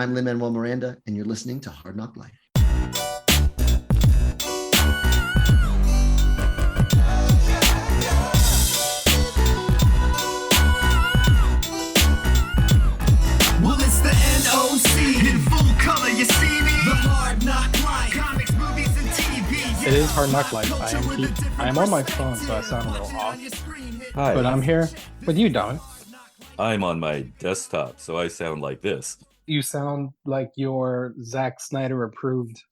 I'm Lin-Manuel Miranda, and you're listening to Hard Knock Life. Well, it's the NOC in full color. You see me? The Hard Knock Life. Comics, movies, and TV. It is Hard Knock Life. I am Keith. I am on my phone, so I sound a little off. Hi. But I'm here with you, Dominic. I'm on my desktop, so I sound like this. You sound like your Zack Snyder approved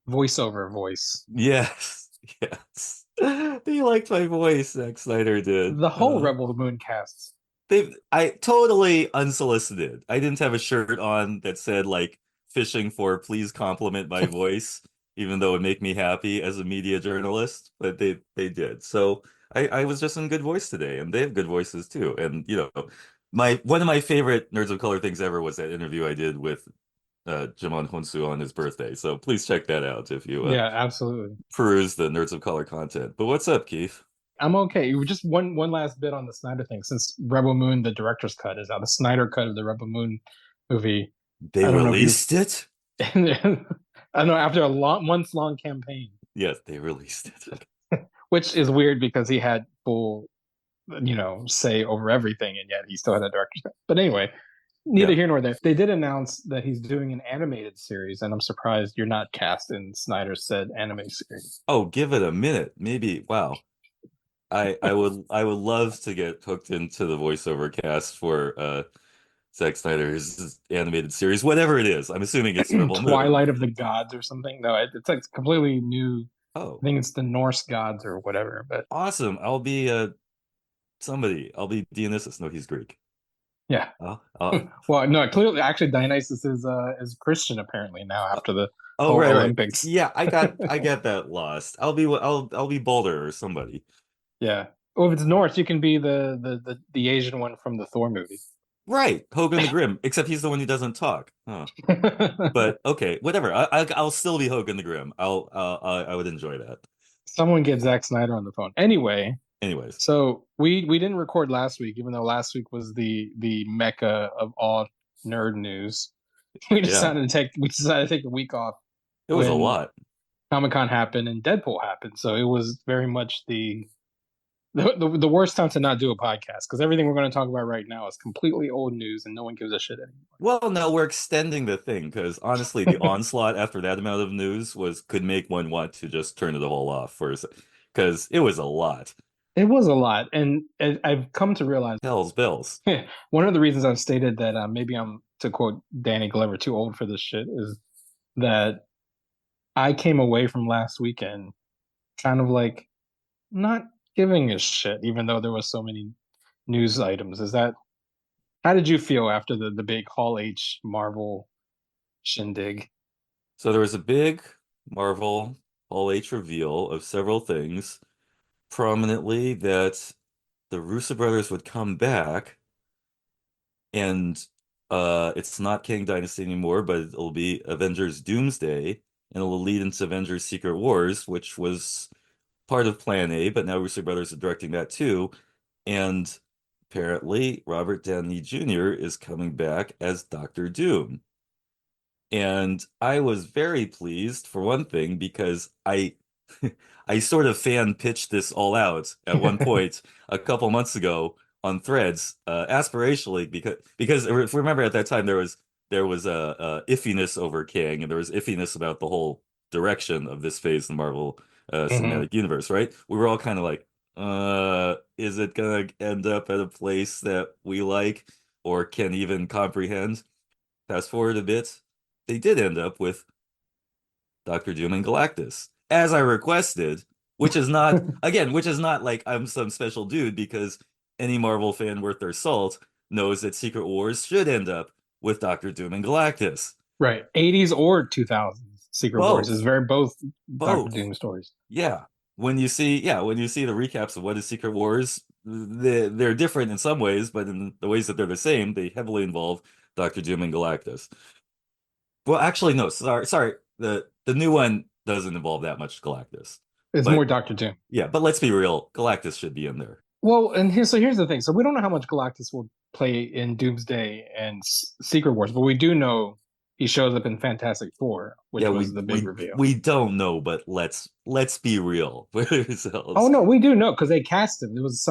voiceover voice. Yes, yes. They liked my voice, Zack Snyder did. The whole Rebel of the Moon cast. I totally unsolicited. I didn't have a shirt on that said like fishing for please compliment my voice, even though it would make me happy as a media journalist, but they did. So I was just in good voice today, and they have good voices too. And one of my favorite Nerds of Color things ever was that interview I did with Jimon Honsu on his birthday. So please check that out if you Yeah, absolutely. peruse the Nerds of Color content. But what's up, Keith? I'm okay. Just one last bit on the Snyder thing. Since Rebel Moon, the director's cut is out. The Snyder cut of the Rebel Moon movie. They released it? I don't know, after a months-long campaign. Yes, they released it. Which is weird because he had full, say over everything, and yet he still had a director's cut. But anyway, neither here nor there. They did announce that he's doing an animated series, and I'm surprised you're not cast in Snyder's said anime series. Oh, give it a minute. Maybe. Wow. I would love to get hooked into the voiceover cast for Zack Snyder's animated series, whatever it is. I'm assuming it's Twilight of the Gods or something. No, it's like completely new. Oh, I think it's the Norse gods or whatever. But awesome! I'll be somebody. I'll be Dionysus. No, he's Greek. Yeah. Well, no, clearly, actually, Dionysus is Christian apparently now after the Olympics. Right. Yeah, I get that lost. I'll be Balder or somebody. Yeah. Well, if it's Norse, you can be the Asian one from the Thor movie. Right, Hogan the Grim, except he's the one who doesn't talk. Huh. But okay, whatever. I'll still be Hogan the Grim. I would enjoy that. Someone get Zack Snyder on the phone. Anyways, so we didn't record last week, even though last week was the mecca of all nerd news. We decided to take a week off. It was a lot. Comic-Con happened and Deadpool happened, so it was very much the worst time to not do a podcast, because everything we're going to talk about right now is completely old news and no one gives a shit anymore. Well, no, we're extending the thing because honestly, the onslaught after that amount of news could make one want to just turn it all off first, because it was a lot. It was a lot, and I've come to realize hell's bells. One of the reasons I've stated that maybe I'm, to quote Danny Glover, too old for this shit is that I came away from last weekend kind of like not giving a shit, even though there was so many news items. How did you feel after the big Hall H Marvel shindig? So there was a big Marvel Hall H reveal of several things, prominently that the Russo brothers would come back, and it's not Kang Dynasty anymore, but it'll be Avengers Doomsday, and it'll lead into Avengers Secret Wars, which was part of Plan A, but now Russo brothers are directing that too. And apparently Robert Downey Jr. is coming back as Doctor Doom. And I was very pleased, for one thing, because I sort of fan pitched this all out at one point a couple months ago on Threads, aspirationally, because if we remember at that time there was a iffiness over Kang, and there was iffiness about the whole direction of this phase in Marvel cinematic universe, right? We were all kind of like, is it gonna end up at a place that we like or can even comprehend? Fast forward a bit, they did end up with Doctor Doom and Galactus, as I requested, which is not like I'm some special dude, because any Marvel fan worth their salt knows that Secret Wars should end up with Doctor Doom and Galactus. Right, 80s or 2000s. Secret Wars is both Doctor Doom stories. Yeah. When you see the recaps of what is Secret Wars, they're different in some ways, but in the ways that they're the same, they heavily involve Doctor Doom and Galactus. Well, actually, no, sorry. The new one doesn't involve that much Galactus. It's more Doctor Doom. Yeah, but let's be real, Galactus should be in there. Well, and here's the thing. So we don't know how much Galactus will play in Doomsday and Secret Wars, but we do know he shows up in Fantastic Four, which Yeah, was the big reveal. we don't know, but let's be real with ourselves. Oh no, we do know because they cast him. There was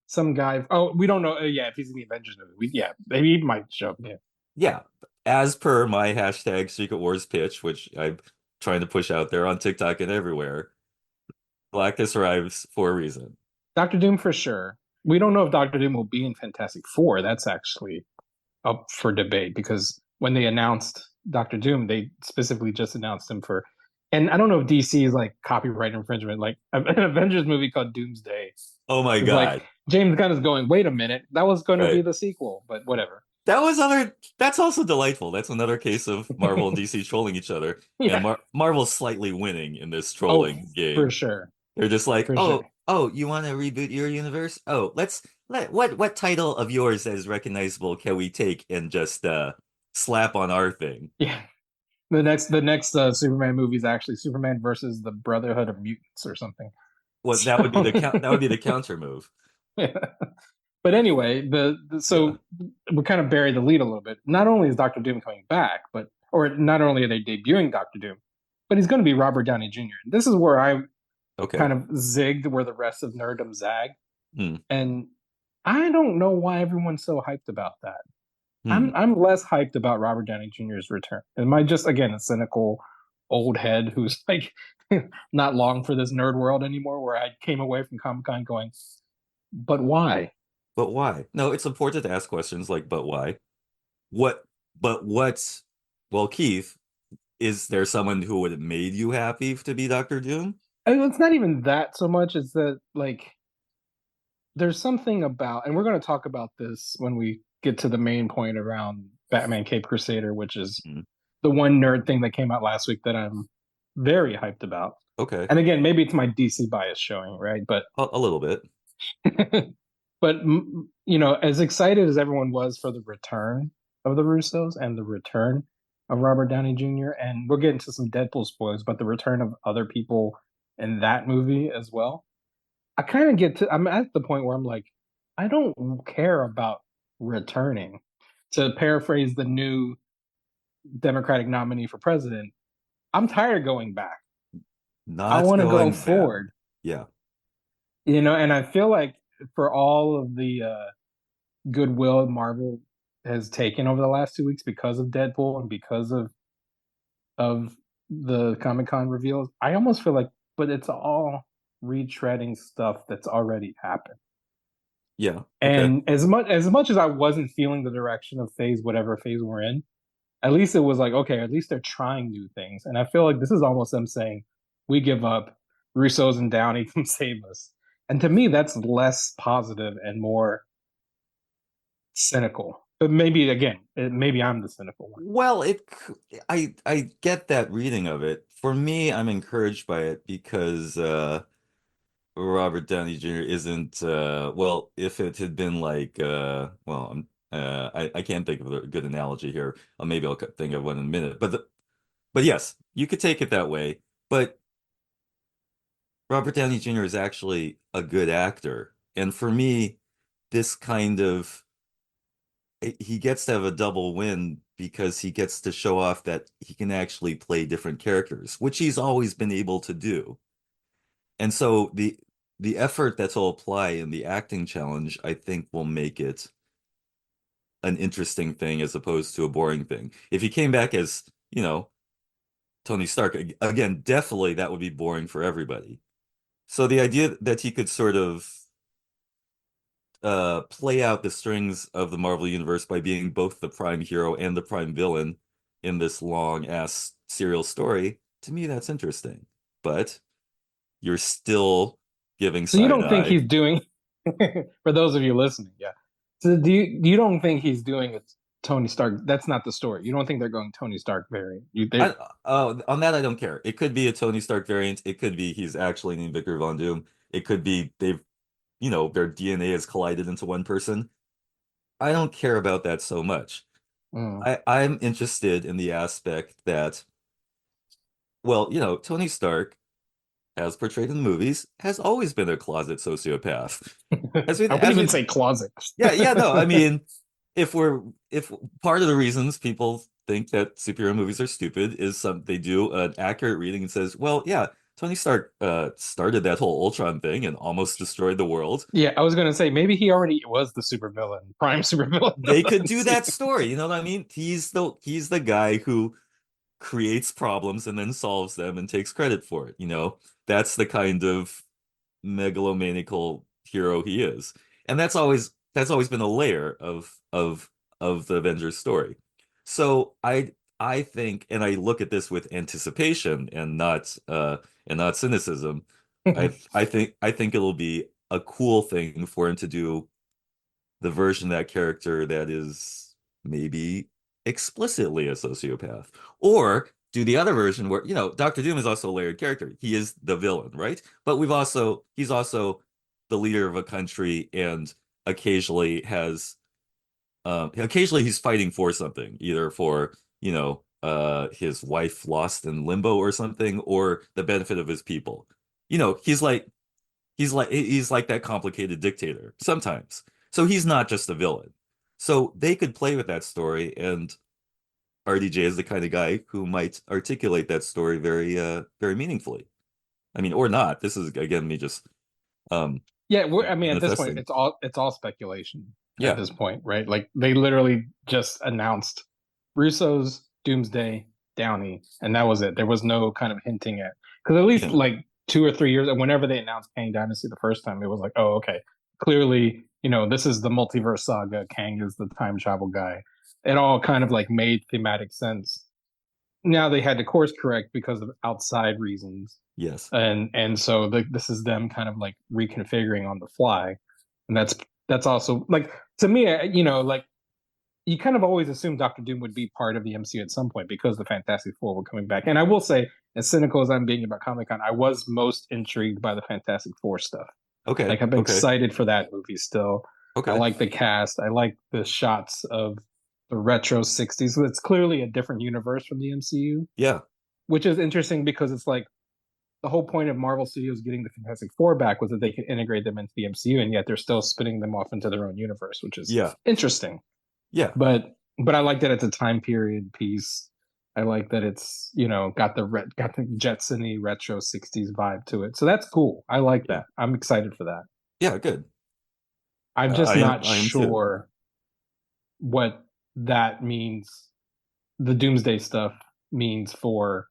some guy. Oh, we don't know. Yeah, if he's in the Avengers movie, maybe he might show up. Yeah, Yeah, as per my hashtag Secret Wars pitch, which I'm trying to push out there on TikTok and everywhere, Galactus arrives for a reason. Doctor Doom for sure. We don't know if Doctor Doom will be in Fantastic Four. That's actually up for debate because when they announced Doctor Doom, they specifically just announced him for. And I don't know if DC is like copyright infringement, like an Avengers movie called Doomsday. Oh my It's God. like James Gunn is going, wait a minute, that was going to be Right. the sequel, but whatever. That's also delightful. That's another case of Marvel and DC trolling each other. Yeah. And Marvel's slightly winning in this trolling game. For sure. They're just like, For oh, sure. oh, you want to reboot your universe? Oh, what title of yours as recognizable can we take and just slap on our thing? Yeah. The next Superman movie is actually Superman versus the Brotherhood of Mutants or something. Well, that would be the counter move. Yeah. But anyway, so we kind of bury the lead a little bit. Not only is Doctor Doom coming back, or not only are they debuting Doctor Doom, but he's going to be Robert Downey Jr. This is where I kind of zigged where the rest of nerddom zagged. And I don't know why everyone's so hyped about that. I'm less hyped about Robert Downey Jr.'s return. Am I just, again, a cynical old head who's like not long for this nerd world anymore, where I came away from Comic-Con going, but why? But why? No, it's important to ask questions like, but why? Well, Keith, is there someone who would have made you happy to be Doctor Doom? I mean, it's not even that so much. It's that, like, there's something about, and we're going to talk about this when we get to the main point around Batman Cape Crusader, which is the one nerd thing that came out last week that I'm very hyped about. Okay. And again, maybe it's my DC bias showing, right? But a little bit. But, you know, as excited as everyone was for the return of the Russos and the return of Robert Downey Jr., and we'll get into some Deadpool spoilers, but the return of other people in that movie as well, I'm at the point where I'm like, I don't care about returning. To paraphrase the new Democratic nominee for president, I'm tired of going back. I want to go forward. Yeah. You know, and I feel like for all of the goodwill Marvel has taken over the last 2 weeks because of Deadpool and because of the Comic-Con reveals, I almost feel like, but it's all retreading stuff that's already happened. Yeah. And as much as I wasn't feeling the direction of whatever phase we're in, at least it was like, okay, at least they're trying new things. And I feel like this is almost them saying, we give up, Russo's and Downey can save us. And to me, that's less positive and more cynical. But maybe, again, maybe I'm the cynical one. Well, I get that reading of it. For me, I'm encouraged by it because Robert Downey Jr. isn't well, if it had been like I can't think of a good analogy here. Maybe I'll think of one in a minute. But yes, you could take it that way. But Robert Downey Jr. is actually a good actor. And for me, this kind of he gets to have a double win because he gets to show off that he can actually play different characters, which he's always been able to do. And so the effort that he'll apply in the acting challenge, I think, will make it an interesting thing as opposed to a boring thing. If he came back as, you know, Tony Stark, again, definitely that would be boring for everybody. So the idea that he could sort of play out the strings of the Marvel Universe by being both the prime hero and the prime villain in this long-ass serial story, to me, that's interesting. But you're still giving So you don't think he's doing, for those of you listening, yeah. So you don't think he's doing it Tony Stark? That's not the story. You don't think they're going Tony Stark variant? On that, I don't care. It could be a Tony Stark variant. It could be he's actually named Victor Von Doom. It could be their DNA has collided into one person. I don't care about that so much. I'm interested in the aspect that, well, Tony Stark, as portrayed in the movies, has always been a closet sociopath. I wouldn't even say closet. Yeah, no. I mean, if part of the reasons people think that superhero movies are stupid is they do an accurate reading and says, well, yeah, Tony Stark started that whole Ultron thing and almost destroyed the world. Yeah, I was gonna say maybe he already was the supervillain, prime supervillain. They could do that story, you know what I mean? He's the guy who creates problems and then solves them and takes credit for it, you know? That's the kind of megalomaniacal hero he is. And that's always been a layer of the Avengers story. So I think, and I look at this with anticipation and not cynicism. I think it'll be a cool thing for him to do the version of that character that is maybe explicitly a sociopath, or do the other version where, Doctor Doom is also a layered character. He is the villain, right? But he's also the leader of a country, and occasionally he's fighting for something, either for, his wife lost in limbo or something, or the benefit of his people. He's like that complicated dictator sometimes. So he's not just a villain. So they could play with that story, and RDJ is the kind of guy who might articulate that story very very meaningfully. I mean, or not. This is again me just Yeah, I mean, at this point, manifesting. it's all speculation Yeah. at this point, right? Like they literally just announced Russo's, Doomsday, Downey, and that was it. There was no kind of hinting at, because at least Yeah. like 2 or 3 years, and whenever they announced Kang Dynasty the first time, it was like, oh, okay, clearly, this is the multiverse saga. Kang is the time travel guy. It all kind of like made thematic sense. Now they had to course correct because of outside reasons, Yes. and so this is them kind of like reconfiguring on the fly, and that's also like, to me, like you kind of always assumed Doctor Doom would be part of the MCU at some point because the Fantastic Four were coming back. And I will say, as cynical as I'm being about Comic-Con, I was most intrigued by the Fantastic Four stuff. Okay. Like I'm excited for that movie still. Okay. I like the cast. I like the shots of the retro 60s. It's clearly a different universe from the MCU. Yeah. Which is interesting because it's like the whole point of Marvel Studios getting the Fantastic Four back was that they could integrate them into the MCU, and yet they're still spinning them off into their own universe, which is interesting. Yeah. But I like that it's a time period piece. I like that it's got the Jetson-y retro 60s vibe to it. So that's cool. I like that. I'm excited for that. Yeah, good. I'm just not I am sure what that means. The Doomsday stuff means for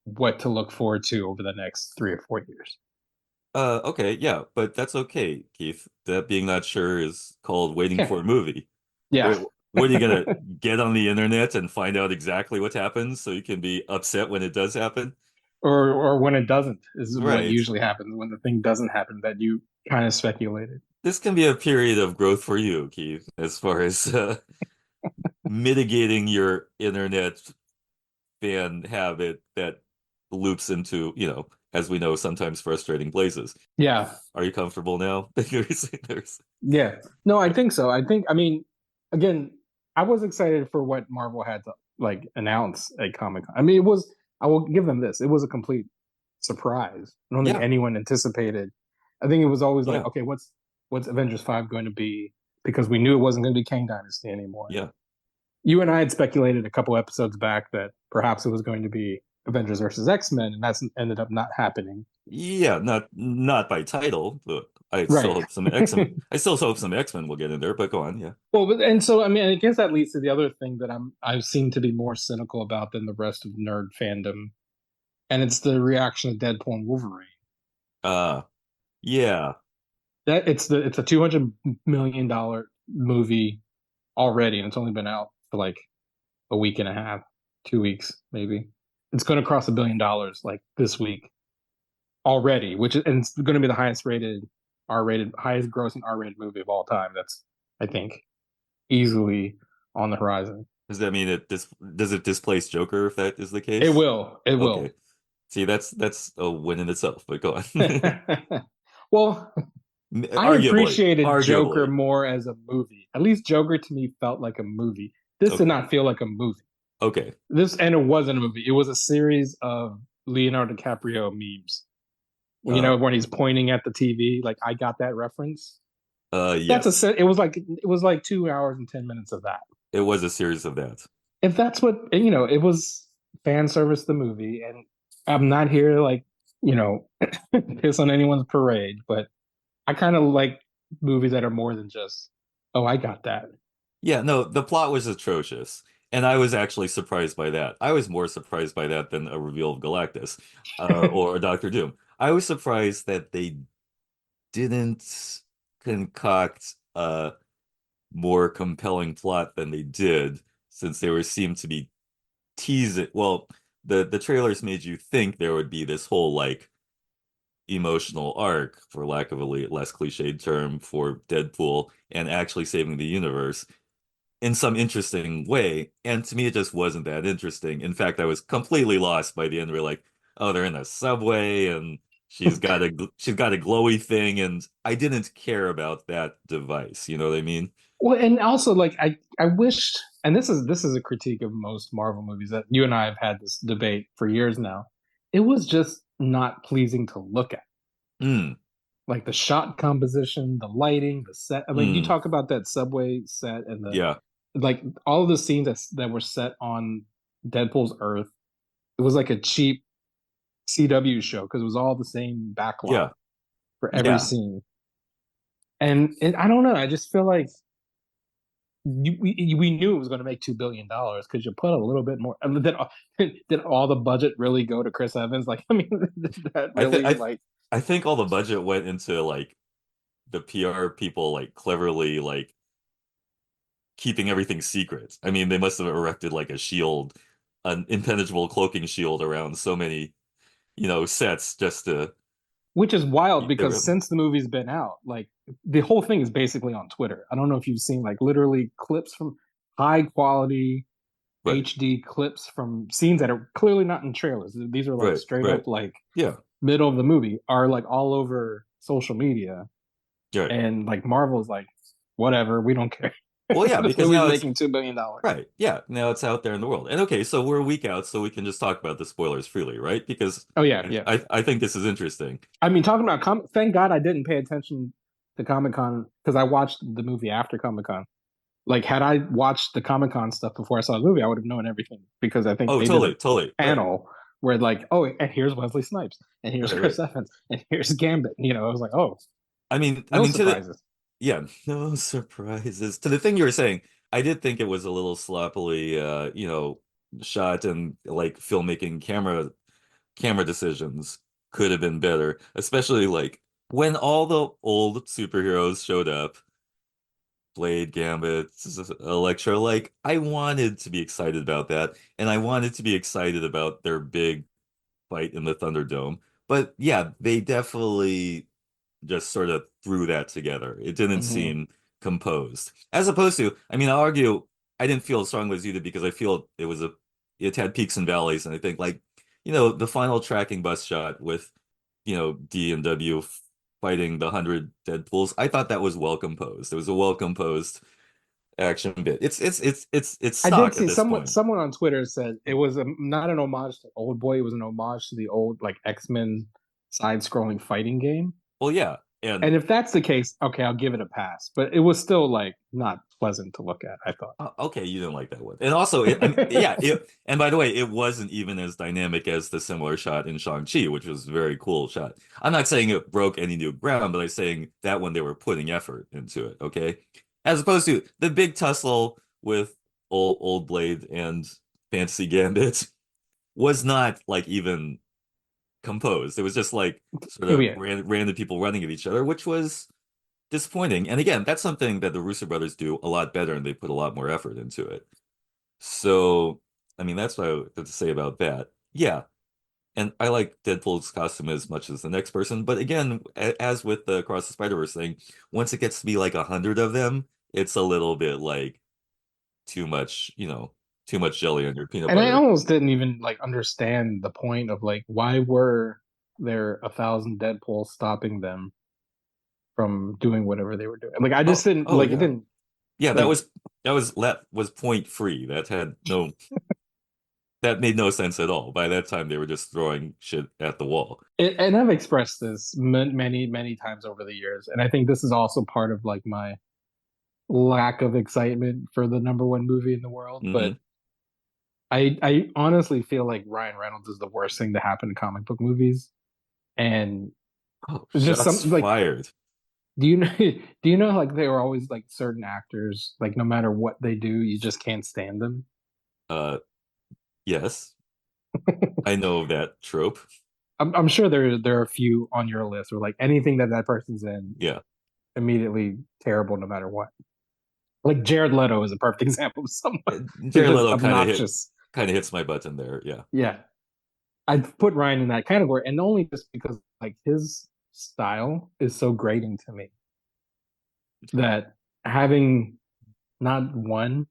what to look forward to over the next 3 or 4 years. Okay, yeah, but that's okay, Keith. That being not sure is called waiting for a movie. Yeah. What are you gonna get on the internet and find out exactly what happens so you can be upset when it does happen? Or when it doesn't is what Right. usually happens, when the thing doesn't happen that you kind of speculated. This can be a period of growth for you, Keith, as far as mitigating your internet fan habit that loops into, as we know, sometimes frustrating places. Yeah. Are you comfortable now? Yeah. No, I think so. I mean, again, I was excited for what Marvel had to like announce at Comic-Con. I mean, I will give them this. It was a complete surprise. I don't think anyone anticipated. I think it was always like, okay, what's Avengers 5 going to be? Because we knew it wasn't going to be Kang Dynasty anymore. Yeah. You and I had speculated a couple episodes back that perhaps it was going to be Avengers versus X-Men, and that's ended up not happening. Yeah, not by title, but I still hope some X-Men. I still hope some X-Men will get in there. But go on, yeah. Well, and so I mean, I guess that leads to the other thing that I seem to be more cynical about than the rest of nerd fandom, and it's the reaction to Deadpool and Wolverine. Yeah. That it's a $200 million movie already, and it's only been out for like a week and a half, 2 weeks maybe. It's going to cross $1 billion like this week already, and it's going to be the highest grossing R-rated movie of all time. That's, I think, easily on the horizon. Does that mean does it displace Joker if that is the case? It will. It will. Okay. See, that's a win in itself. But go on. Well, I appreciated Joker more as a movie. At least Joker to me felt like a movie. This did not feel like a movie. Okay. And it wasn't a movie. It was a series of Leonardo DiCaprio memes. When he's pointing at the TV, like I got that reference. Yes. It was like 2 hours and 10 minutes of that. It was a series of that. if that's what it was fan service the movie, and I'm not here to like piss on anyone's parade, but I kind of like movies that are more than just, oh, I got that. Yeah, no, the plot was atrocious, and I was actually surprised by that. I was more surprised by that than a reveal of Galactus, or Doctor Doom. I was surprised that they didn't concoct a more compelling plot than they did, since they were seemed to be teasing. Well, the trailers made you think there would be this whole like emotional arc, for lack of a less cliched term, for Deadpool and actually saving the universe in some interesting way. And to me, it just wasn't that interesting. In fact, I was completely lost by the end. We're like, oh, they're in a subway and she's got a glowy thing, and I didn't care about that device. You know what I mean? Well, and also like I wished, and this is a critique of most Marvel movies that you and I have had this debate for years now. It was just not pleasing to look at. Mm, Like the shot composition, the lighting, the set. Like you mm, talk about that subway set and the yeah, like all of the scenes that were set on Deadpool's Earth. It was like a cheap CW show because it was all the same yeah, backlot for every yeah. scene. And I don't know. I just feel like we knew it was going to make $2 billion because you put a little bit more. I mean, did all the budget really go to Chris Evans? Like, I mean, did that I think really like? I think all the budget went into like the PR people like cleverly like keeping everything secret. I mean, they must have erected like a shield, an impenetrable cloaking shield around so many, sets just to Which is wild keep because them. since the movie's been out, like the whole thing is basically on Twitter. I don't know if you've seen like literally clips from high quality Right, HD clips from scenes that are clearly not in trailers. These are like right, straight right. up like Yeah, middle of the movie are like all over social media. right. And like Marvel's like, whatever, we don't care. Well, yeah, This because movie's now it's making $2 billion. right. Yeah, now it's out there in the world. And okay, so we're a week out, so we can just talk about the spoilers freely, right? Because Oh yeah, yeah. I think this is interesting. I mean, talking about thank God I didn't pay attention to Comic Con because I watched the movie after Comic Con. Like, had I watched the Comic Con stuff before I saw the movie, I would have known everything because I think Oh, they did a totally, totally. Right, panel where like, oh, and here's Wesley Snipes, and here's right, right. Chris Evans, and here's Gambit. I was like, oh, I no mean, to the surprises. yeah, no surprises. To the thing you were saying, I did think it was a little sloppily, shot, and like filmmaking camera decisions could have been better, especially like when all the old superheroes showed up, Blade, Gambit, Elektra. Like I wanted to be excited about that, and I wanted to be excited about their big fight in the Thunderdome. But yeah, they definitely just sort of threw that together. It didn't Hmm. seem composed. As opposed to, I mean, I'll argue I didn't feel as strongly as you did because I feel it had peaks and valleys, and I think like, the final tracking bus shot with, D and W fighting the 100 Deadpools. I thought that was well composed. It was a well composed action bit. It's I did stock at see this someone point. someone on Twitter said it was not an homage to Old Boy, it was an homage to the old like X-Men side-scrolling fighting game. Well, yeah, and And if that's the case, okay, I'll give it a pass. But it was still like not pleasant to look at, I thought. Okay, you didn't like that one. And also, and by the way, it wasn't even as dynamic as the similar shot in Shang-Chi, which was a very cool shot. I'm not saying it broke any new ground, but I'm saying that one they were putting effort into it, okay? As opposed to the big tussle with old Blade and Fantasy Gambit was not like even composed. It was just like sort Oh of yeah. random people running at each other, which was disappointing. And again, that's something that the Russo brothers do a lot better, and they put a lot more effort into it. So, I mean, that's what I have to say about that. Yeah, and I like Deadpool's costume as much as the next person, but again, as with the Across the Spider-Verse thing, once it gets to be like 100 of them, it's a little bit like too much jelly on your peanut And I butter. almost didn't even like understand the point of like why were there 1,000 Deadpool stopping them from doing whatever they were doing. Like I just didn't Oh like it yeah. didn't Yeah, like that was point free. That made no sense at all. By that time, they were just throwing shit at the wall. and I've expressed this many times over the years, and I think this is also part of like my lack of excitement for the number one movie in the world. Hmm. But I honestly feel like Ryan Reynolds is the worst thing to happen in comic book movies, and Oh, it's just shots some like fired. do you know do you know like there are always like certain actors like no matter what they do you just can't stand them. Uh, yes, I know of that trope. I'm sure there are a few on your list where like anything that that person's in Yeah, immediately terrible no matter what. Like Jared Leto is a perfect example of someone who's Jared just Leto obnoxious. kind of hits my button there. Yeah. Yeah, I'd put Ryan in that category, and only just because like his style is so grating to me that having not one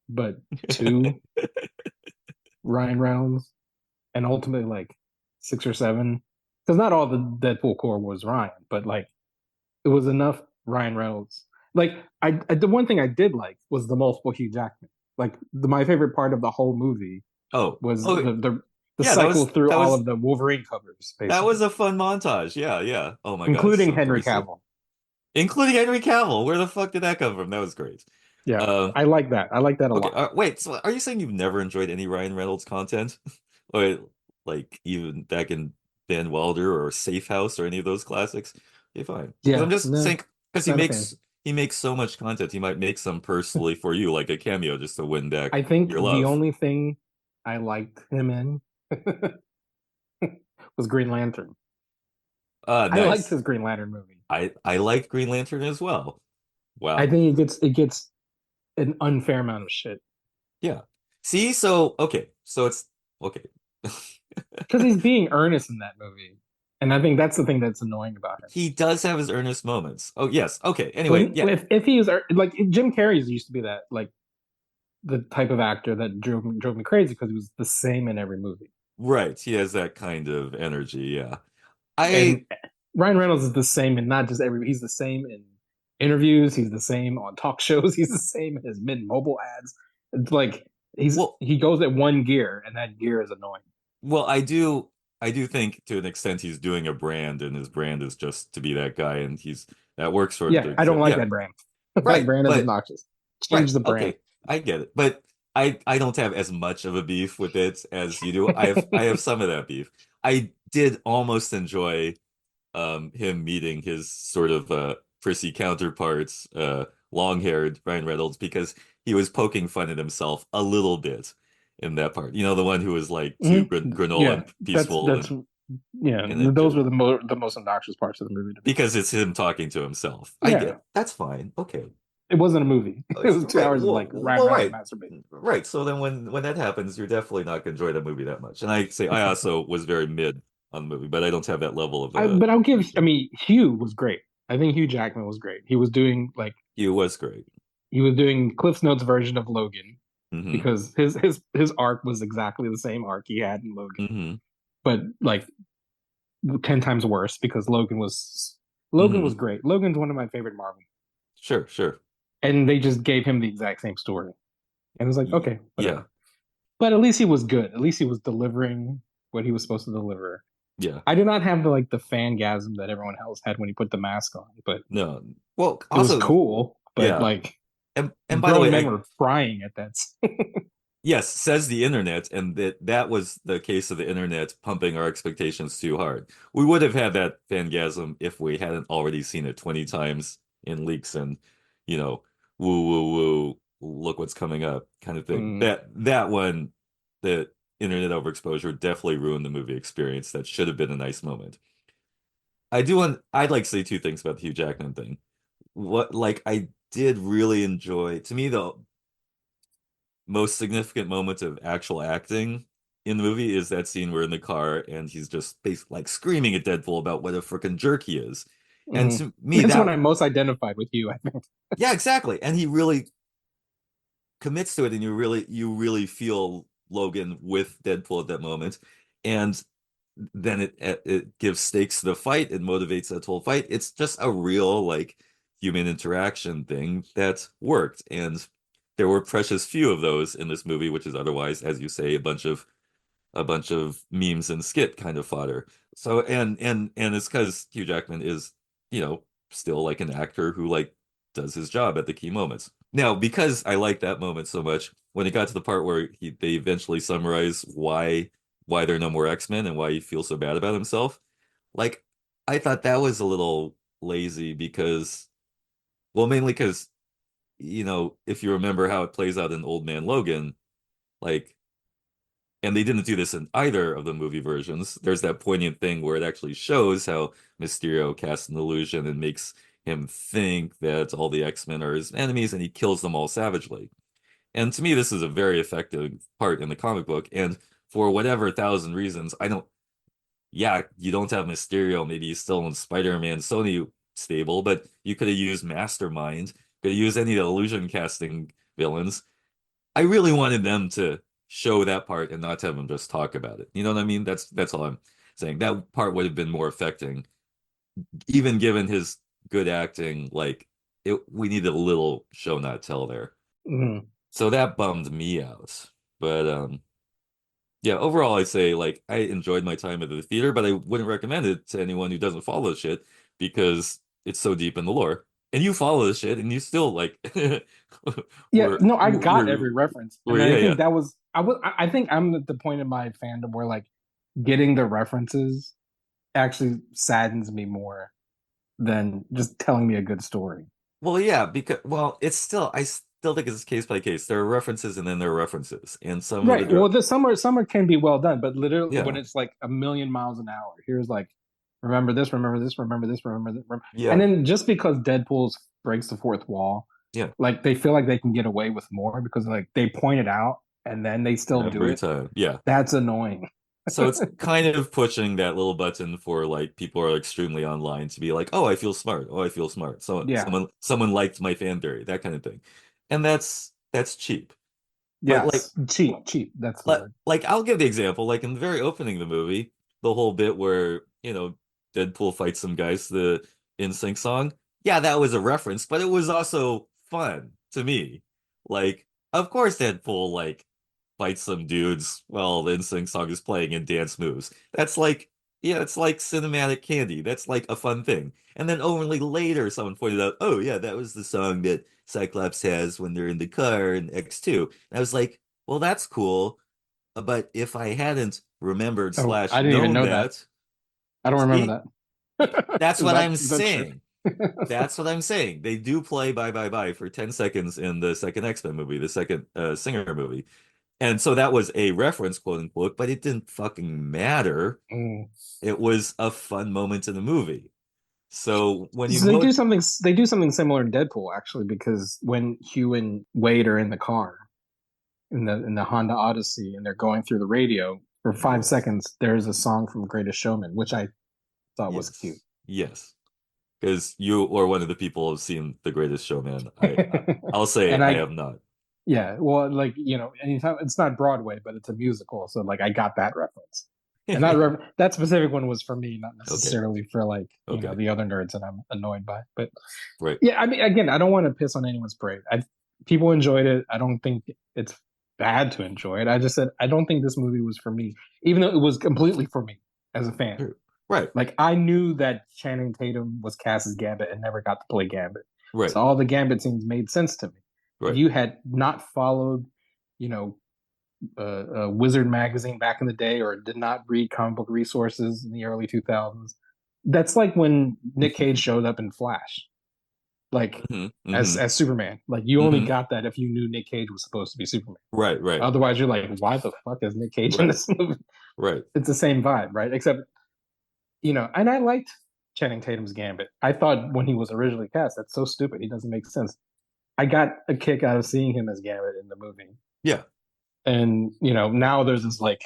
but two Ryan Reynolds and ultimately like six or seven, because not all the Deadpool core was Ryan, but like it was enough Ryan Reynolds. Like the one thing I did like was the multiple Hugh Jackman. Like my favorite part of the whole movie Oh, was oh, the yeah, cycle through that all was of the Wolverine covers, that was basically, a fun montage. Yeah, yeah. Oh my God, including so Henry cohesive. Cavill. Including Henry Cavill. Where the fuck did that come from? That was great. Yeah, Um, I like that. I like that a okay, lot. wait, so are you saying you've never enjoyed any Ryan Reynolds content? Or like even back in Van Wilder or Safe House or any of those classics? Okay, fine. Because I'm Yeah, just no, saying because not a fan. he makes so much content, he might make some personally for you, like a cameo just to win back I think your the love. only thing I liked him in was Green Lantern. I liked Nice. his Green Lantern movie. I liked Green Lantern as well. I Wow. think it gets an unfair amount of shit Yeah. See, so okay, so it's okay. because he's being earnest in that movie, and I think that's the thing that's annoying about him. He does have his earnest moments. Oh, yes. Okay. Anyway, When yeah. if he was like Jim Carrey's used to be that like the type of actor that drove me crazy because he was the same in every movie. Right. He has that kind of energy. Yeah. I And Ryan Reynolds is the same in not just every. He's the same in interviews. He's the same on talk shows. He's the same in his Mint Mobile ads. It's like well, he goes at one gear, and that gear is annoying. well, I do think to an extent he's doing a brand and his brand is just to be that guy and he's that works for him to Yeah, I don't exist. like Yeah. that brand. That Right. brand is But obnoxious. right. Change the brand. Okay. I get it. But I don't have as much of a beef with it as you do. I have some of that beef. I did almost enjoy him meeting his sort of prissy counterparts, long-haired Ryan Reynolds, because he was poking fun at himself a little bit in that part. You know, the one who was like too granola Yeah, and peaceful that's yeah. and it Those just were the most obnoxious parts of the movie to me. because it's him talking to himself. I Yeah, get that's fine. Okay. it wasn't a movie. It was two Right. hours of like Ryan Well, Reynolds right. masturbating. Right. So then when that happens, you're definitely not gonna enjoy that movie that much. And I say I also was very mid on the movie, but I don't have that level of But I'll give. I appreciation. mean, Hugh was great. I think Hugh Jackman was great. He was great. He was doing Cliff's Notes version of Logan Hmm. because his arc was exactly the same arc he had in Logan, Hmm. but like 10 times worse because Logan was Hmm. great. Logan's one of my favorite Marvel, Sure, sure. and they just gave him the exact same story, and it was like okay, Yeah, whatever. But at least he was good. At least he was delivering what he was supposed to deliver. yeah. I did not have the like the fangasm that everyone else had when he put the mask on, but No. Well, it was also, cool. But yeah. like And by the grown way, men were crying at that. yes, says the internet, and that was the case of the internet pumping our expectations too hard. We would have had that fangasm if we hadn't already seen it 20 times in leaks and, you know, woo woo woo, look what's coming up kind of thing. Mm, That one, the internet overexposure definitely ruined the movie experience. That should have been a nice moment. I'd like to say two things about the Hugh Jackman thing. What like I did really enjoy to me the most significant moment of actual acting in the movie is that scene where in the car and he's just basically like screaming at Deadpool about what a freaking jerk he is. And mm. to me That's when that I most identified with you, I think. yeah, exactly. And he really commits to it and you really feel Logan with Deadpool at that moment. And then it gives stakes to the fight, it motivates that whole fight. It's just a real like human interaction thing that worked. And there were precious few of those in this movie, which is otherwise, as you say, a bunch of memes and skit kind of fodder. So and it's because Hugh Jackman is, you know, still like an actor who like does his job at the key moments. Now, because I like that moment so much, when it got to the part where they eventually summarize why there are no more X-Men and why he feels so bad about himself, like I thought that was a little lazy because, well, mainly because, if you remember how it plays out in Old Man Logan, like, and they didn't do this in either of the movie versions. There's that poignant thing where it actually shows how Mysterio casts an illusion and makes him think that all the X-Men are his enemies, and he kills them all savagely. And to me, this is a very effective part in the comic book. And for whatever thousand reasons, I don't, yeah, you don't have Mysterio. Maybe he's still in Spider-Man Sony stable, but you could have used Mastermind, could have used any of the illusion casting villains. I really wanted them to show that part and not have them just talk about it. You know what I mean? That's all I'm saying. That part would have been more affecting, even given his good acting. Like we needed a little show not tell there. Mhm. So that bummed me out. But yeah, overall I'd say like I enjoyed my time at the theater, but I wouldn't recommend it to anyone who doesn't follow the shit because it's so deep in the lore. And you follow the shit and you still like Yeah, no, I got we're every reference. we're And yeah, I yeah. think that was I think I'm at the point in my fandom where like getting the references actually saddens me more than just telling me a good story. Well, yeah, because it's still I still think it's case by case. There are references and then there are references. And some of Right. the Well, the summer can be well done, but literally when yeah. it's like a million miles an hour, here's like, remember this, remember this, remember this, remember this, and Yeah. then just because Deadpool's breaks the fourth wall, Yeah. like they feel like they can get away with more because like they point it out and then they still do Every it. time. Yeah. That's annoying. So it's kind of pushing that little button for like people who are extremely online to be like, oh, I feel smart. Oh, I feel smart. So Yeah. someone liked my fan theory, that kind of thing. And that's cheap. But like Yes. Cheap. That's the word. I'll give the example, like in the very opening of the movie, the whole bit where, Deadpool fights some guys to the NSYNC song. Yeah, that was a reference, but it was also fun to me. Like, of course Deadpool like fights some dudes while the NSYNC song is playing and dance moves. That's like, yeah, it's like cinematic candy. That's like a fun thing. And then only later someone pointed out, oh yeah, that was the song that Cyclops has when they're in the car in X2. And I was like, well, that's cool. But if I hadn't remembered Oh, slash I didn't even known know that. that, I don't see, remember that. that's Is what that I'm is that true? saying. That's what I'm saying. They do play Bye Bye Bye for 10 seconds in the second X-Men movie, the second Singer movie. And so that was a reference, quote unquote, but it didn't fucking matter. Mm. It was a fun moment in the movie. So when you So they do something. They do something similar in Deadpool, actually, because when Hugh and Wade are in the car in the Honda Odyssey and they're going through the radio for 5 seconds, there's a song from Greatest Showman, which I thought was cute. Yes. Because you are one of the people who've seen The Greatest Showman. I'll say And I I, have not. yeah, well, like anytime it's not Broadway, but it's a musical, so like I got that reference. And that specific one was for me, not Okay. necessarily for like Okay. the other nerds that I'm annoyed by. But Right. yeah, I mean, again, I don't want to piss on anyone's parade. People enjoyed it. I don't think it's bad to enjoy it. I just said I don't think this movie was for me, even though it was completely for me as a fan. Sure. Right. Like I knew that Channing Tatum was cast as Gambit and never got to play Gambit. Right. So all the Gambit scenes made sense to me. Right. If you had not followed, Wizard magazine back in the day, or did not read comic book resources in the early 2000s, that's like when Nick Cage showed up in Flash, like as Superman. Like you only got that if you knew Nick Cage was supposed to be Superman. Right. Right. Otherwise, you're like, why the fuck is Nick Cage in this movie? Right. It's the same vibe, right? Except, and I liked Channing Tatum's Gambit. I thought when he was originally cast, that's so stupid. He doesn't make sense. I got a kick out of seeing him as Gambit in the movie. Yeah. And, now there's this like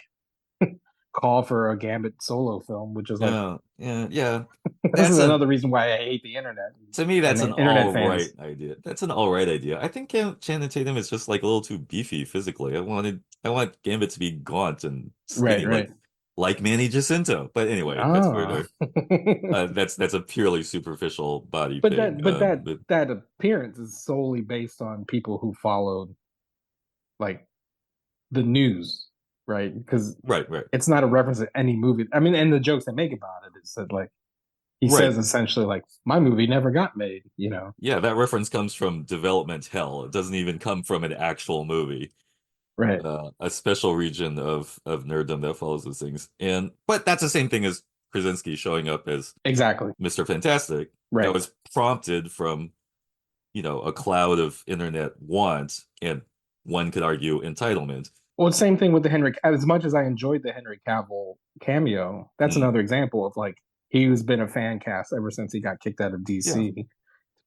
call for a Gambit solo film, which is like, yeah. This is another reason why I hate the internet. To me, that's an internet all fans. right idea. That's an all right idea. I think Channing Tatum is just like a little too beefy physically. I want Gambit to be gaunt and skinny, Right. like Manny Jacinto. But anyway, that's further. That's a purely superficial body But thing. that appearance is solely based on people who followed like the news, right? Because right. It's not a reference to any movie. I mean, and the jokes they make about it is that like he says essentially like my movie never got made. Yeah, that reference comes from development hell. It doesn't even come from an actual movie. Right. a special region of nerddom that follows those things. But that's the same thing as Krasinski showing up as Exactly. Mr. Fantastic. That Right. was prompted from, a cloud of internet want and one could argue entitlement. Well, same thing with the Henry. As much as I enjoyed the Henry Cavill cameo, that's Mm, another example of like he's been a fan cast ever since he got kicked out of yeah, DC to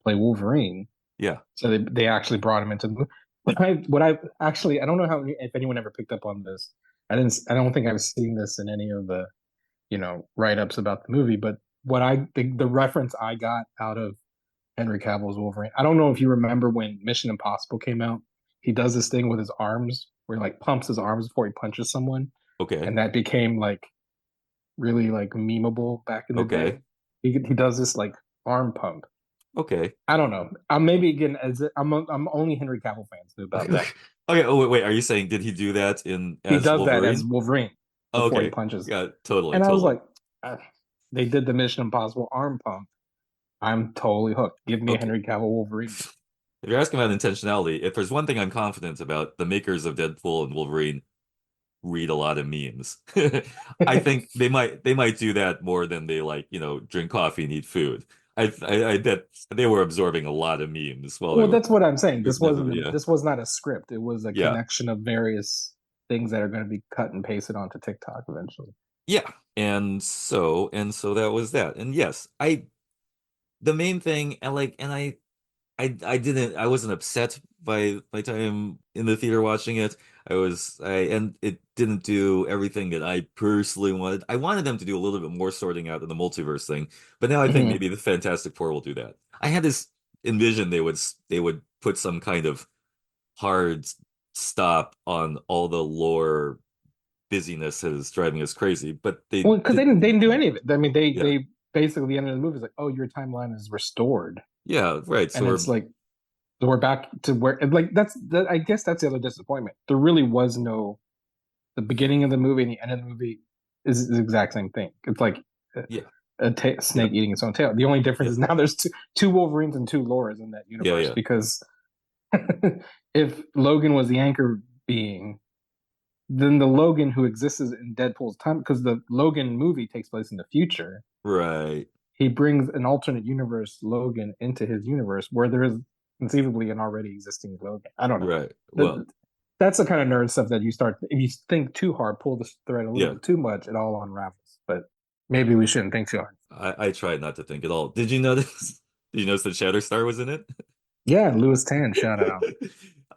play Wolverine. yeah. So they actually brought him into the movie. But what I actually I don't know how if anyone ever picked up on this. I don't think I've seen this in any of the write ups about the movie. But what the reference I got out of Henry Cavill's Wolverine. I don't know if you remember when Mission Impossible came out. He does this thing with his arms where he like pumps his arms before he punches someone, Okay, and that became like really like memeable back in the day. okay, He does this like arm pump. okay. I don't know. I'm maybe again as I'm only Henry Cavill fans knew about that. Okay. Oh, wait. Are you saying did he do that in He as does that as Wolverine? Wolverine Oh, before he okay. punches, Yeah, totally, and I was totally. like, ah, they did the Mission Impossible arm pump. I'm totally hooked. Give me a Okay. Henry Cavill Wolverine. If you're asking about intentionality, if there's one thing I'm confident about, the makers of Deadpool and Wolverine read a lot of memes. I think they might do that more than they drink coffee and eat food. I bet they were absorbing a lot of memes while they Well, were that's what I'm saying. making that movie. This was not a script. It was a Yeah. connection of various things that are going to be cut and pasted onto TikTok eventually. Yeah. And so that was that. And yes, the main thing I wasn't upset by my time in the theater watching it. And it didn't do everything that I personally wanted. I wanted them to do a little bit more sorting out in the multiverse thing, but now I think Mhm. maybe the Fantastic Four will do that. I had this envision they would put some kind of hard stop on all the lore busyness that is driving us crazy, but Well, because they didn't do any of it. I mean, yeah, they basically the end of the movie is like, oh, your timeline is restored, yeah, right. So and we're it's like so we're back to where like I guess that's the other disappointment. There really was no the beginning of the movie and the end of the movie is the exact same thing. It's like yeah, yeah, snake eating its own tail. The only difference yeah, is now there's two Wolverines and two Lauras in that yeah, universe yeah, because if Logan was the anchor being, then the Logan who exists in Deadpool's time, because the Logan movie takes place in the future, right, he brings an alternate universe Logan into his universe where there is conceivably an already existing Logan. I don't know. right. Well, That's the kind of nerd stuff that you start if you think too hard, pull the thread a little yeah. bit too much, it all unravels. But maybe we shouldn't think too hard. I tried not to think at all. Did you notice? Did you notice that Shatterstar was in it? Yeah, Lewis Tan, shout out.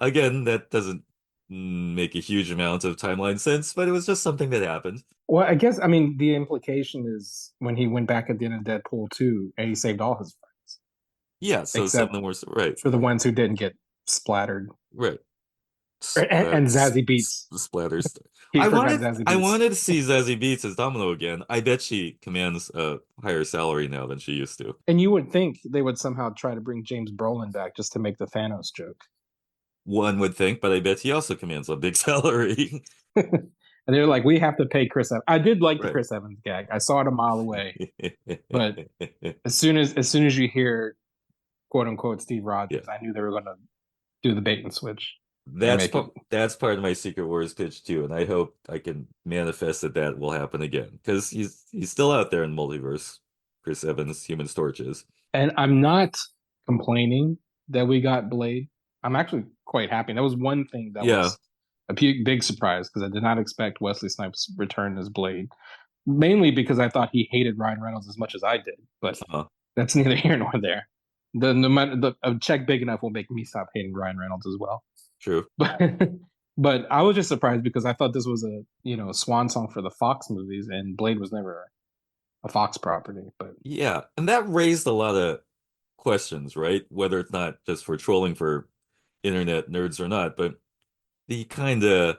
Again, that doesn't make a huge amount of timeline sense, but it was just something that happened. Well, I guess I mean the implication is when he went back at the end of Deadpool 2 and he saved all his friends, Yeah, so some of except them were right, for the ones who didn't get splattered. right. And Zazie Beats. Splatters. He I forgot wanted Zazie I Beats. wanted to see Zazie Beetz as Domino again. I bet she commands a higher salary now than she used to. And you would think they would somehow try to bring James Brolin back just to make the Thanos joke. One would think, but I bet he also commands a big salary. And they're like, we have to pay Chris Evans. I did like the Right. Chris Evans gag. I saw it a mile away. But as soon as you hear quote unquote Steve Rogers, Yeah. I knew they were gonna do the bait and switch. That's that's part of my Secret Wars pitch too, and I hope I can manifest that will happen again because he's still out there in the multiverse. Chris Evans, Human Torches. And I'm not complaining that we got Blade. I'm actually quite happy. That was one thing that Yeah, was a big surprise because I did not expect Wesley Snipes' return as Blade. Mainly because I thought he hated Ryan Reynolds as much as I did, but that's neither here nor there. A check big enough will make me stop hating Ryan Reynolds as well. true. But but I was just surprised because I thought this was a swan song for the Fox movies, and Blade was never a Fox property. But Yeah, and that raised a lot of questions, right? Whether it's not just for trolling for internet nerds or not, but the kind of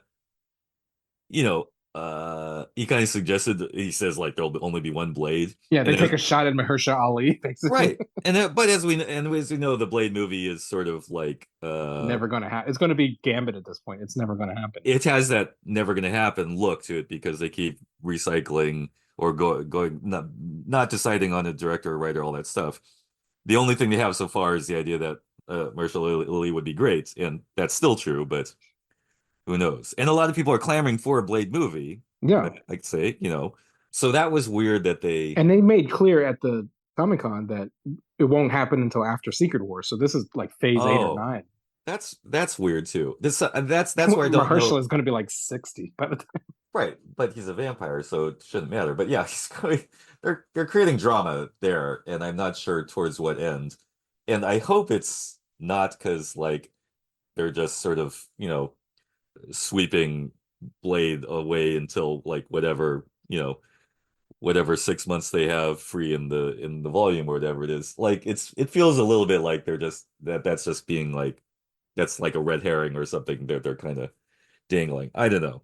he kind of suggested he says like there'll only be one blade. yeah, they And take a shot at Mahershala Ali, basically. right. But as we know, the Blade movie is sort of like Never gonna happen. It's gonna be Gambit at this point. It's never gonna happen. it has that never gonna happen look to it because they keep recycling or going not deciding on a director or writer, all that stuff. The only thing they have so far is the idea that Marshall Lilly would be great, and that's still true, but Who knows? And a lot of people are clamoring for a Blade movie. Yeah. I'd say, So that was weird that they. And they made clear at the Comic-Con that it won't happen until after Secret Wars. So this is like phase 8 or Oh, 9. that's weird too. That's where I don't know. Mahershala is going to be like 60 by the time. Right, but he's a vampire, so it shouldn't matter. But yeah, he's going. They're creating drama there, and I'm not sure towards what end. And I hope it's not because like they're just sort of sweeping Blade away until like whatever 6 months they have free in the volume or whatever it is. Like it feels a little bit like they're just that's just being like that's like a red herring or something that they're kind of dangling. I don't know.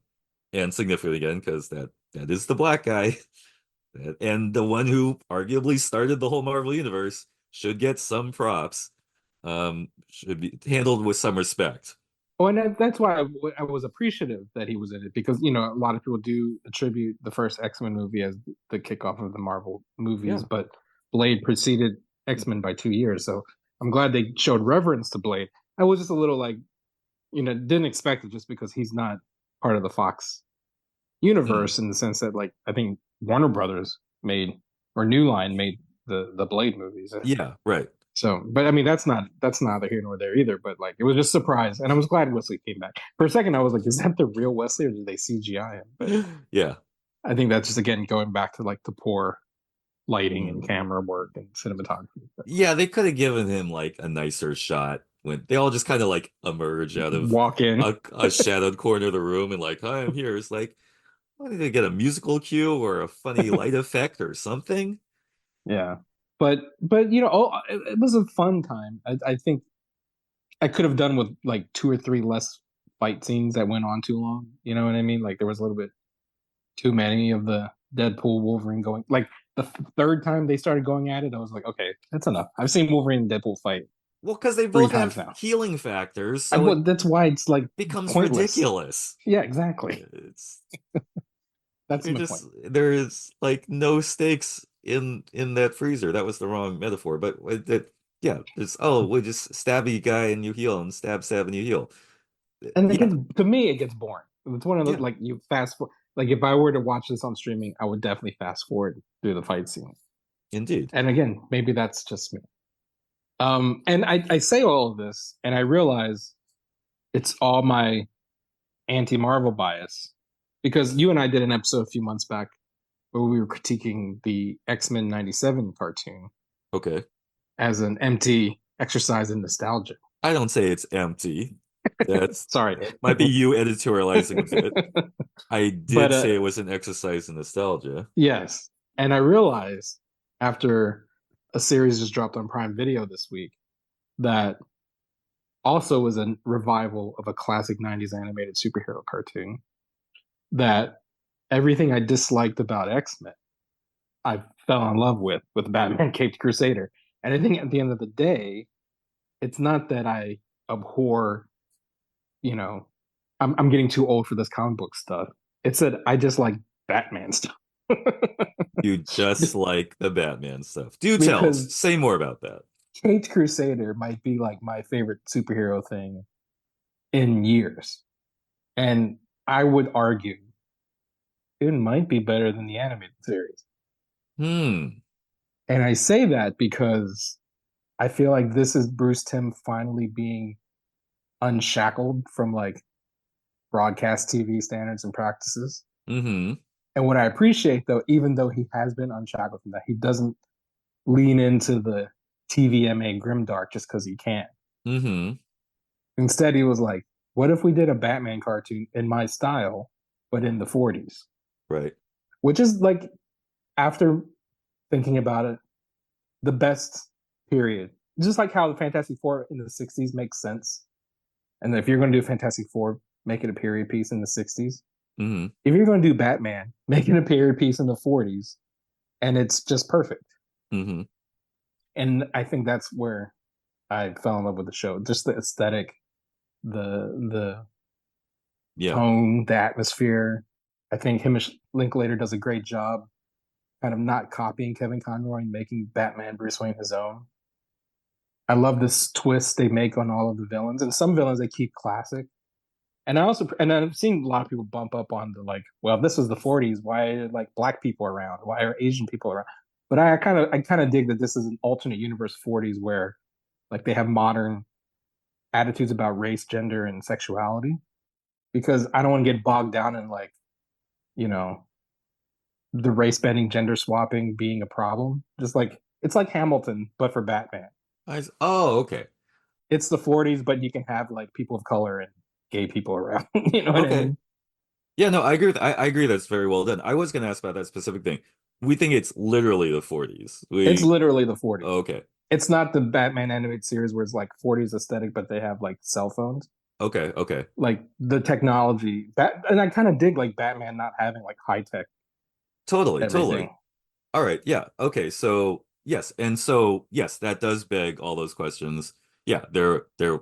And significantly again, because that is the black guy and the one who arguably started the whole Marvel universe should get some props. Should be handled with some respect. Oh, and that's why I was appreciative that he was in it because a lot of people do attribute the first X-Men movie as the kickoff of the Marvel movies, Yeah. but Blade preceded X-Men by 2 years, so I'm glad they showed reverence to Blade. I was just a little like, didn't expect it just because he's not part of the Fox universe in the sense that like I think Warner Brothers made or New Line made the Blade movies. Yeah, right. So, but I mean, that's neither here nor there either. But like, it was just a surprise, and I was glad Wesley came back. For a second, I was like, "Is that the real Wesley, or did they CGI him?" But Yeah. I think that's just again going back to like the poor lighting and camera work and cinematography. Yeah, they could have given him like a nicer shot when they all just kind of like emerge out of Walk in. a shadowed corner of the room and like, hi, I'm here. It's like, why did they get a musical cue or a funny light effect or something? Yeah, but it was a fun time. I think I could have done with like 2 or 3 less fight scenes that went on too long. You know what I mean? Like there was a little bit too many of the Deadpool Wolverine going. Like the third time they started going at it, I was like, okay, that's enough. I've seen Wolverine and Deadpool fight Well, because they 3 both times have now. healing factors, so it That's why it's like becomes pointless. ridiculous. Yeah, exactly. It's That's you're my just point. there is like no stakes in that freezer. That was the wrong metaphor, but yeah, it's we just stab a guy and you heal and stab and you heal. And it Yeah, gets to me, it gets boring. It's one of those yeah, like you fast forward. Like if I were to watch this on streaming, I would definitely fast forward through the fight scene. indeed. And again, maybe that's just me. And I say all of this, and I realize it's all my anti-Marvel bias because you and I did an episode a few months back where we were critiquing the X-Men '97 cartoon Okay. as an empty exercise in nostalgia. I don't say it's empty. That's Sorry, might be you editorializing a bit. I but did say it was an exercise in nostalgia. yes, and I realized after a series just dropped on Prime Video this week that also was a revival of a classic '90s animated superhero cartoon that everything I disliked about X-Men, I fell in love with Batman Caped Crusader. And I think at the end of the day, it's not that I abhor, you know, I'm getting too old for this comic book stuff. It's that I just like Batman stuff. You just like the Batman stuff. Do tell us. Because Say more about that. Caped Crusader might be like my favorite superhero thing in years. And I would argue it might be better than the animated series. Hmm. And I say that because I feel like this is Bruce Timm finally being unshackled from like broadcast TV standards and practices. Mm-hmm. And what I appreciate though, even though he has been unshackled from that, he doesn't lean into the TVMA grimdark just because he can. Mm-hmm. Instead, he was like, what if we did a Batman cartoon in my style, but in the 40s? Right. Which is like, after thinking about it, the best period. Just like how the Fantastic Four in the 60s makes sense. And if you're going to do Fantastic Four, make it a period piece in the 60s. Mm-hmm. If you're going to do Batman, make it a period piece in the 40s. And it's just perfect. Mm-hmm. And I think that's where I fell in love with the show. Just the aesthetic, the Yeah. tone, the atmosphere. I think Hamish Linklater does a great job kind of not copying Kevin Conroy and making Batman Bruce Wayne his own. I love this twist they make on all of the villains. And some villains they keep classic. And I've seen a lot of people bump up on the like, well, this is the 40s. Why are like black people around? Why are Asian people around? But I kind of dig that this is an alternate universe 40s where like they have modern attitudes about race, gender, and sexuality. Because I don't want to get bogged down in like, you know, the race bending, gender swapping being a problem. Just like it's like Hamilton, but for Batman. Oh, okay. It's the 40s, but you can have like people of color and gay people around. You know what I Okay. mean? Yeah, no, I agree I agree that's very well done. I was gonna ask about that specific thing. We think it's literally the 40s. It's literally the 40s. Okay. It's not the Batman animated series where it's like 40s aesthetic, but they have like cell phones. Okay, okay. Like the technology, and I kind of dig like Batman not having like high tech Totally, totally. everything. All right, yeah. Okay, so yes, and so yes, that does beg all those questions. Yeah, there there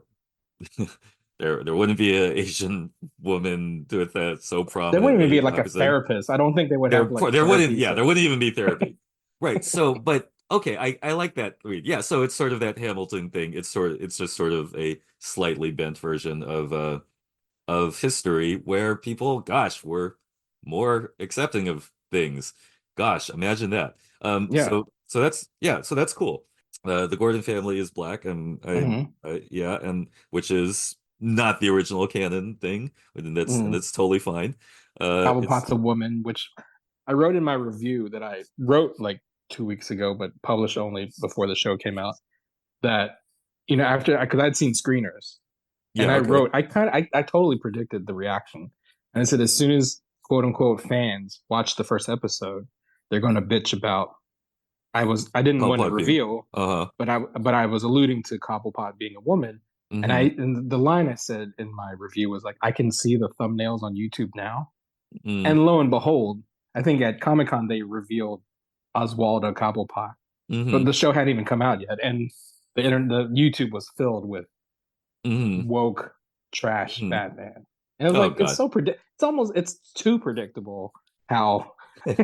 wouldn't be an Asian woman with that so There wouldn't even be prominently like a represented. therapist. I don't think they would have like There wouldn't, therapy yeah, there wouldn't sessions. even be therapy. Right. So, but okay, I like that read. Yeah, so it's sort of that Hamilton thing. It's just sort of a slightly bent version of history where people, gosh, were more accepting of things. Gosh, imagine that. Yeah. So that's yeah, so that's cool. The Gordon family is black, and Hmm. yeah, and which is not the original canon thing, and Hmm. that's totally fine. It's Cobblepot's a woman, which I wrote in my review that I wrote like 2 weeks ago, but published only before the show came out. That after because I'd seen screeners, and yeah, I okay. wrote I totally predicted the reaction, and I said as soon as quote unquote fans watch the first episode, they're going to bitch about I didn't want to Cobblepot being reveal, uh-huh. but I was alluding to Cobblepot being a woman, Mm-hmm. and the line I said in my review was like I can see the thumbnails on YouTube now, Mm. and lo and behold, I think at Comic Con they revealed Oswaldo Cobblepot, but Mm-hmm. the show hadn't even come out yet, and the YouTube was filled with Mm-hmm. woke trash Mm-hmm. Batman. And it was Oh like God. it's too predictable how Too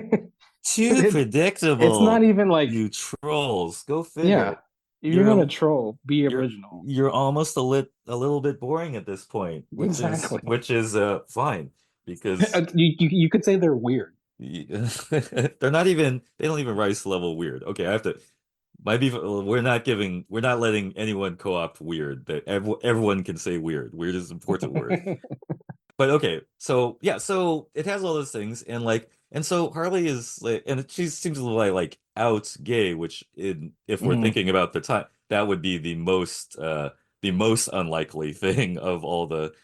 it's it's not predictable, even like, you trolls. Go yeah, figure. if you're You're gonna troll, be original. you're almost a little bit boring at this point, Exactly. which is fine because You could say they're weird. they're not even they don't even rise to level weird. Okay, I have to might be we're not letting anyone co-opt weird. That everyone can say weird. Weird is an important word. But okay, so yeah, so it has all those things, and like, and so Harley is like, and she seems to like out gay, which if we're Mhm. thinking about the time, that would be the most unlikely thing of all the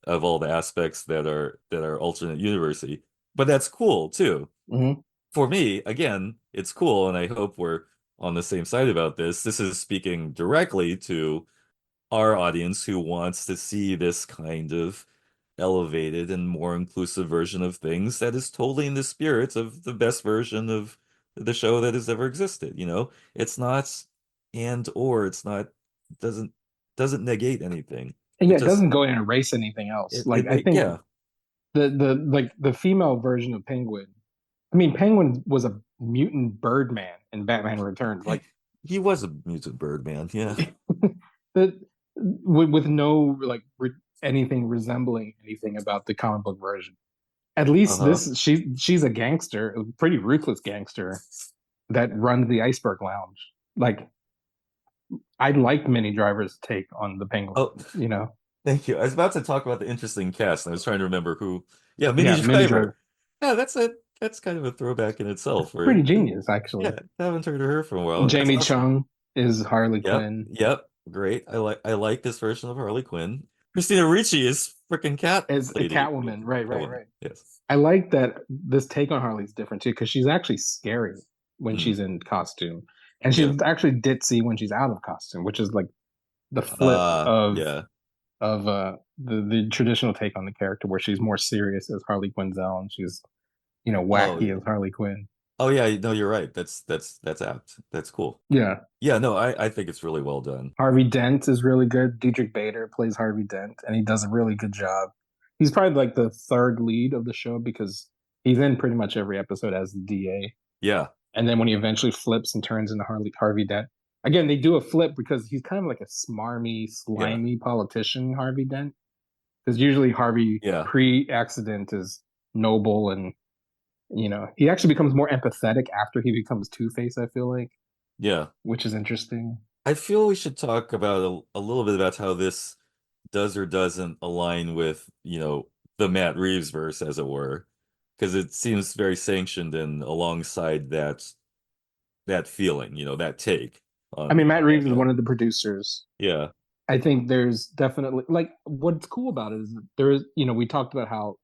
aspects that are alternate university. But that's cool too. Mhm. For me, again, it's cool, and I hope we're on the same side about this. This is speaking directly to our audience who wants to see this kind of elevated and more inclusive version of things that is totally in the spirit of the best version of the show that has ever existed. It's not it's not doesn't doesn't negate anything. And It yeah, it just doesn't go and erase anything else. Like I think yeah. the female version of Penguin. I mean, Penguin was a mutant Birdman in Batman Returns. Like He was a mutant bird man, yeah. that with no like anything resembling anything about the comic book version. At least Uh-huh. this she's a gangster, a pretty ruthless gangster that runs the Iceberg Lounge. Like I like Mini Driver's take on the Penguin. Oh, You know, thank you. I was about to talk about the interesting cast, and I was trying to remember who. Yeah, yeah, Mini Mini Driver. Driver, Yeah, that's kind of a throwback in itself. pretty Where genius actually. yeah, I haven't heard of her for a while. That's Jamie awesome. Chung is Harley Yep, Quinn. yep, great. I like this version of Harley Quinn. Christina Ricci is freaking Cat As a Lady. Catwoman, right, right, Catwoman. right. Yes. I like that this take on Harley's different too because she's actually scary when Mm, she's in costume, and yeah. she's actually ditzy when she's out of costume, which is like the flip Yeah. of the traditional take on the character, where she's more serious as Harley Quinzel and she's Oh, wacky as Harley Quinn. oh yeah. No, you're right. That's apt. That's cool. Yeah, Yeah. No, I think it's really well done. Harvey Dent is really good. Dietrich Bader plays Harvey Dent, and he does a really good job. He's probably like the third lead of the show because he's in pretty much every episode as the DA. Yeah. And then when he eventually flips and turns into Harvey Dent, again, they do a flip because he's kind of like a smarmy, Yeah. slimy politician, Harvey Dent. Because usually Harvey Yeah. pre-accident is noble, and he actually becomes more empathetic after he becomes Two-Face, I feel like, Yeah. which is interesting. I feel we should talk about a little bit about how this does or doesn't align with, the Matt Reeves verse, as it were, because it seems very sanctioned and alongside that feeling, that take I mean, on Matt Reeves is Batman. one of the producers. Yeah. I think there's definitely, like, what's cool about it is that there is, we talked about how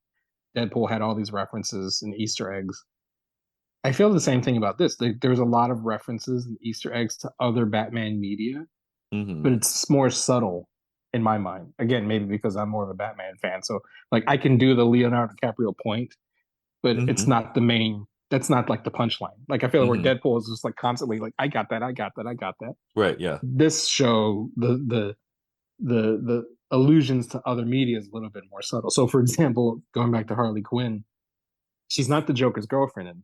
Deadpool had all these references and Easter eggs. I feel the same thing about this. There's a lot of references and Easter eggs to other Batman media, Hmm. but it's more subtle in my mind. Again, maybe because I'm more of a Batman fan. So, like, I can do the Leonardo DiCaprio point, but it's Hmm. not the main, that's not like the punchline. Like, I feel like where Hmm. Deadpool is just like constantly like, I got that, I got that, I got that. Right, yeah. This show, the allusions to other media is a little bit more subtle. So, for example, going back to Harley Quinn, she's not the Joker's girlfriend, and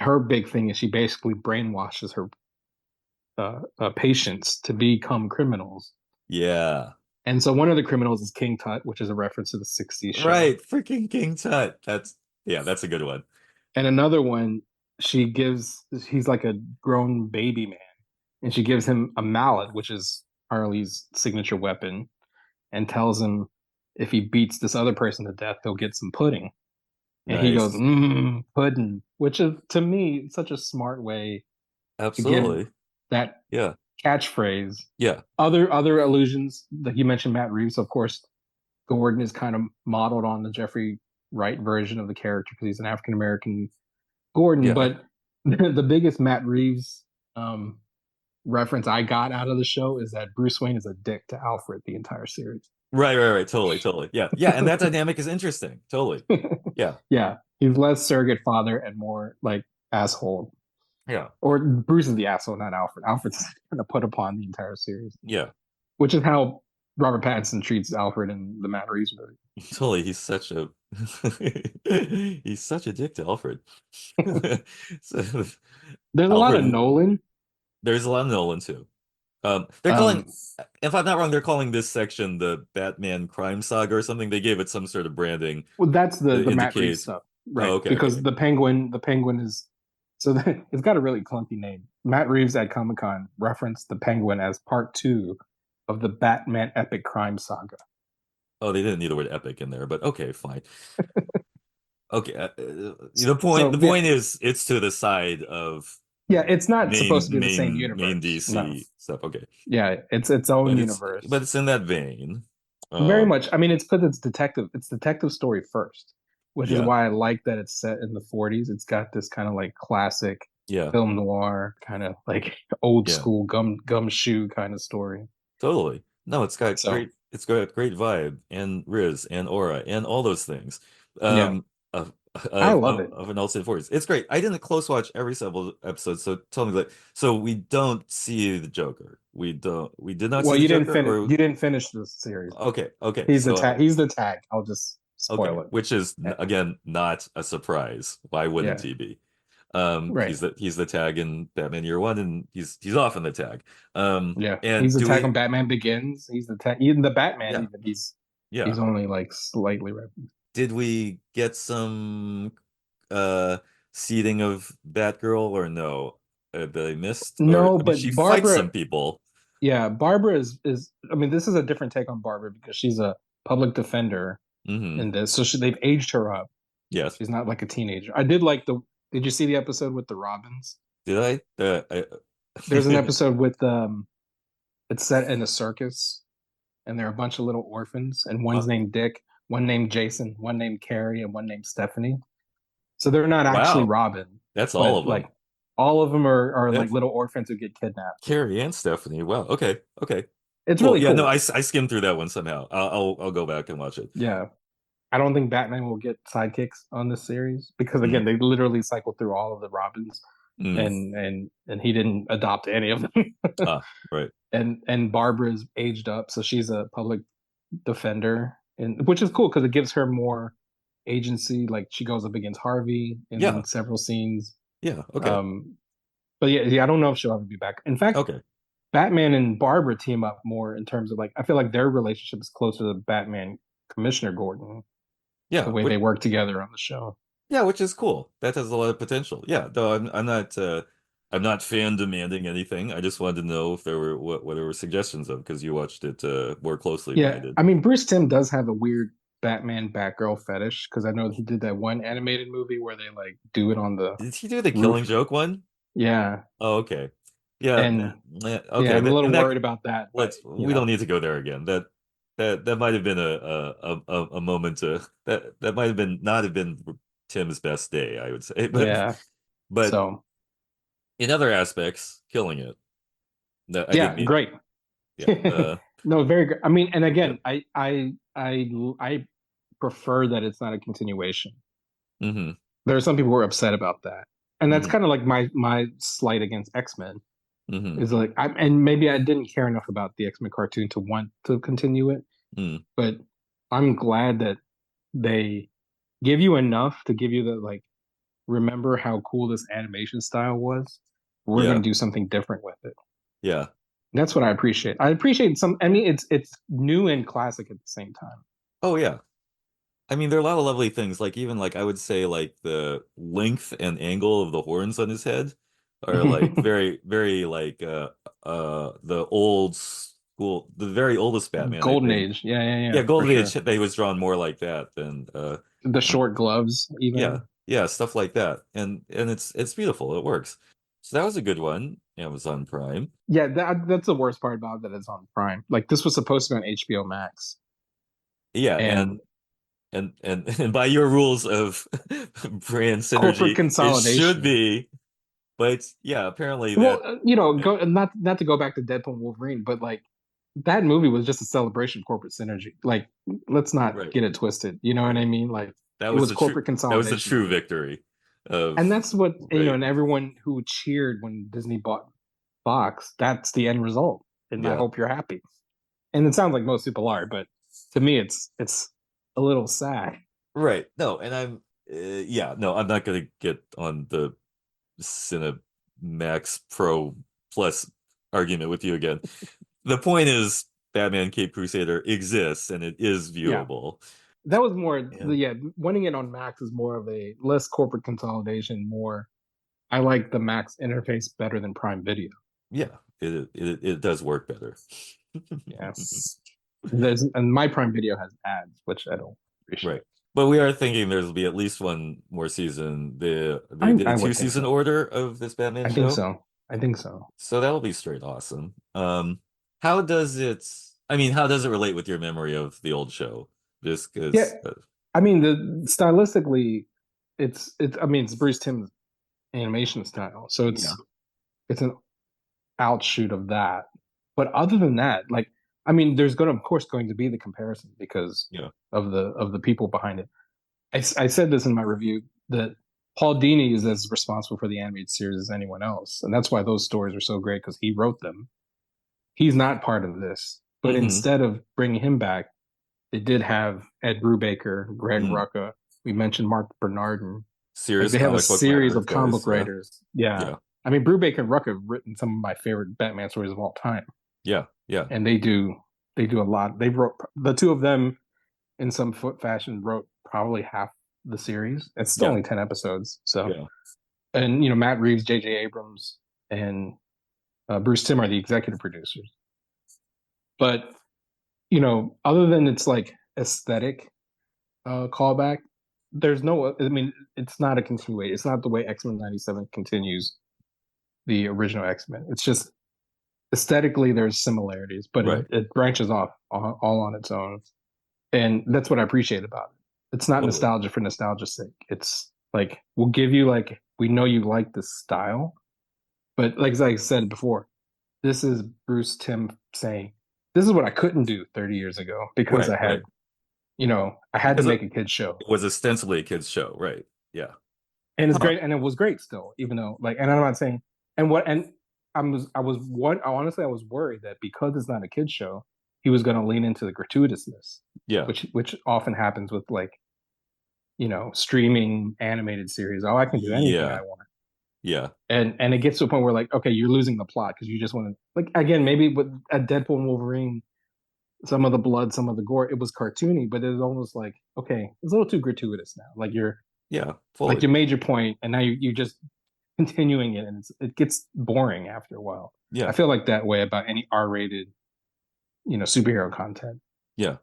her big thing is she basically brainwashes her patients to become criminals. Yeah. And so one of the criminals is King Tut, which is a reference to the '60s show. Right, freaking King Tut. That's a good one. And another one, he's like a grown baby man, and she gives him a mallet, which is Harley's signature weapon, and tells him if he beats this other person to death, he'll get some pudding. And he goes, Nice. pudding, which is, to me, such a smart way to give Absolutely. that Yeah. catchphrase. Yeah. Other allusions, like you mentioned, Matt Reeves, of course, Gordon is kind of modeled on the Jeffrey Wright version of the character because he's an African American Gordon. Yeah. But the biggest Matt Reeves reference I got out of the show is that Bruce Wayne is a dick to Alfred the entire series. Right. Totally. Yeah. Yeah. And that dynamic is interesting. Totally. Yeah. Yeah, he's less surrogate father and more like asshole. Yeah. Or Bruce is the asshole, not Alfred. Alfred's kind of put upon the entire series, Yeah. which is how Robert Pattinson treats Alfred in the Matt Reeves movie. Totally. He's such a he's such a dick to Alfred. So, There's a lot of Alfred, Nolan. there's a lot of Nolan too. They're calling, if I'm not wrong, they're calling this section the Batman Crime Saga or something. They gave it some sort of branding Well, that's the to Matt Reeves indicate. stuff, Oh, right? okay. Because the Penguin is so it's got a really clunky name. Matt Reeves at Comic-Con referenced the Penguin as part 2 of the Batman epic crime saga. Oh, they didn't need the word epic in there, but okay, fine. Okay, the So point is it's to the side of yeah, it's not supposed main to be the same main main universe. No. DC stuff. Okay, Yeah, it's its own but universe. it's in that vein. Very much. I mean, it's because it's detective. It's detective story first, which is Yeah. why I like that it's set in the '40s. It's got this kind of like classic Yeah, film noir, kind of like old yeah, school gumshoe kind of story. totally. No, So it's got great vibe and Riz and aura and all those things. yeah, Of I love it. of an alternate 40s. It's great. I didn't close watch every several episodes, so tell me that. So we don't see the Joker. We did not Well, see the Joker, or you didn't finish the series. okay. He's the So tag. He's the tag. I'll just okay, spoil it. which is Eh, again not a surprise. Why wouldn't Yeah, he be? right. He's the tag in Batman Year One, and he's often the tag. Yeah, he's And the do tag we? on Batman Begins. He's the tag. Even the Batman. Yeah, Even he's yeah. only like slightly referenced. Did we get some uh seeding of Batgirl or no? That I missed? Or No, I mean, but she fights Barbara. some people. Yeah, Barbara is. I mean, this is a different take on Barbara because she's a public defender Hmm. in this. So they've aged her up. Yes. She's not like a teenager. I did like the. Did you see the episode with the Robins? Did I? There's an episode with it's set in a circus, and there are a bunch of little orphans, and one's named Dick, one named Jason, one named Carrie, and one named Stephanie. So they're not actually Wow, Robin, that's all but of them. like all of them are like That's little orphans who get kidnapped. Carrie and Stephanie. Wow. Okay. Okay. It's Cool. really Yeah. No, cool. I skimmed through that one somehow. I'll go back and watch it. Yeah. I don't think Batman will get sidekicks on this series because again, Mm, they literally cycle through all of the Robins, mm. and he didn't adopt any of them. Ah, right. And Barbara's aged up, so she's a public defender, and which is cool because it gives her more agency. Like she goes up against Harvey Yeah. in several scenes. Yeah. Okay. But yeah, I don't know if she'll ever be back. In fact, Okay. Batman and Barbara team up more in terms of like I feel like their relationship is closer to Batman Commissioner Gordon. Yeah, The way they work together on the show. yeah, which is cool. That has a lot of potential. Yeah, though I'm not fan demanding anything. I just wanted to know if there were what there were suggestions of because you watched it more closely than I Yeah, did. I mean, Bruce Timm does have a weird Batman Batgirl fetish because I know he did that one animated movie where they like do it on the Did he do the roof. Killing Joke one? Yeah, Oh, okay. Yeah, and okay. yeah, I'm a little In that, worried about that. But we don't need to go there again. That might have been a moment that might have been not have been Tim's best day, I would say. yeah. But So in other aspects, killing it. No, I didn't yeah, mean great. yeah. No, very good. I mean, and Yeah. again, I prefer that it's not a continuation. Mm-hmm. There are some people who are upset about that, and that's Mm-hmm. kind of like my slight against X-Men. Mm-hmm. Is like and maybe I didn't care enough about the X-Men cartoon to want to continue it, Mm. but I'm glad that they give you enough to give you the like remember how cool this animation style was. We're Yeah. going to do something different with it. Yeah. That's what I appreciate. I appreciate some. I mean, it's new and classic at the same time. Oh yeah. I mean, there are a lot of lovely things. Like even like I would say like the length and angle of the horns on his head are like very, very like the old school, the very oldest Batman. Golden Age, Yeah, for Golden sure. Age. They was drawn more like that than The short gloves, yeah, even. yeah, stuff like that. And it's beautiful. It works. So that was a good one. Amazon Prime. Yeah, that's the worst part about that it's on Prime. Like this was supposed to be on HBO Max, Yeah, and and by your rules of brand corporate synergy, it should consolidation. be. But yeah, apparently Well, that yeah, go not to go back to Deadpool and Wolverine, but like that movie was just a celebration of corporate synergy. Like, let's not right, get it twisted. You know what I right. mean? Like, That it was was the true corporate that was the consolidation true movie, victory and of that's what right. and everyone who cheered when Disney bought Fox. That's the end result, and I Yeah, hope you're happy. And it sounds like most people are, but to me, it's a little sad. right. No, and yeah, no, I'm not gonna get on the Cinemax Pro Plus argument with you again. The point is Batman Cape Crusader exists and it is Yeah, viewable. that was more And wanting it on Max is more of a less corporate consolidation. More, I like the Max interface better than Prime Video. yeah, it does work better. Yes. And my Prime Video has ads, which I don't appreciate. Right. But we are thinking there'll be at least one more season. They did a I would think two-season so. order of this Batman I think show. so. I think so. So that'll be straight awesome. How does it I mean, how does it relate with your memory of the old show? Just Yeah, because I mean the stylistically, it's. I mean it's Bruce Timm's animation style, so yeah. it's an outshoot of that. But other than that, like I mean, there's going to, of course, going to be the comparison because Yeah. of the people behind it. I said this in my review that Paul Dini is as responsible for the animated series as anyone else, and that's why those stories are so great because he wrote them. He's not part of this, but Mm-hmm. instead of bringing him back, they did have Ed Brubaker, Greg Mm. Rucka. We mentioned Mark Bernardin. Like Serious they have a comic book series matter of comic guys. book writers. Yeah, Yeah. I mean Brubaker and Rucka have written some of my favorite Batman stories of all time, Yeah. Yeah. and they do a lot. They wrote the two of them in some foot fashion wrote probably half the series. It's still Yeah. only 10 episodes, so Yeah. and Matt Reeves, J.J. Abrams, and Bruce Timm are the executive producers. But other than it's like aesthetic callback, there's no. I mean, it's not a continuation. It's not the way X Men '97 continues the original X Men. It's just aesthetically there's similarities, but Right. it branches off all on its own, and that's what I appreciate about it. It's not Totally. nostalgia for nostalgia's sake. It's like we'll give you like we know you like this style, but like as I said before, this is Bruce Timm saying, "This is what I couldn't do 30 years ago because Right. Right. I had to Because make a kids show." it was ostensibly a kid's show, right? Yeah. And it's Huh. great, and it was great still, even though like, and I'm not saying, and I was what honestly I was worried that because it's not a kids show, he was going to lean into the gratuitousness, Yeah. which often happens with like streaming animated series. Oh, I can do anything Yeah. I want, Yeah. and it gets to a point where like, okay, you're losing the plot because you just want to like again maybe with a Deadpool and Wolverine, some of the blood, some of the gore. It was cartoony, but it was almost like, okay, it's a little too gratuitous now. Like you fully. made your point, and now you just continuing it, and it gets boring after a while. Yeah. I feel like that way about any R-rated, superhero content. Yeah.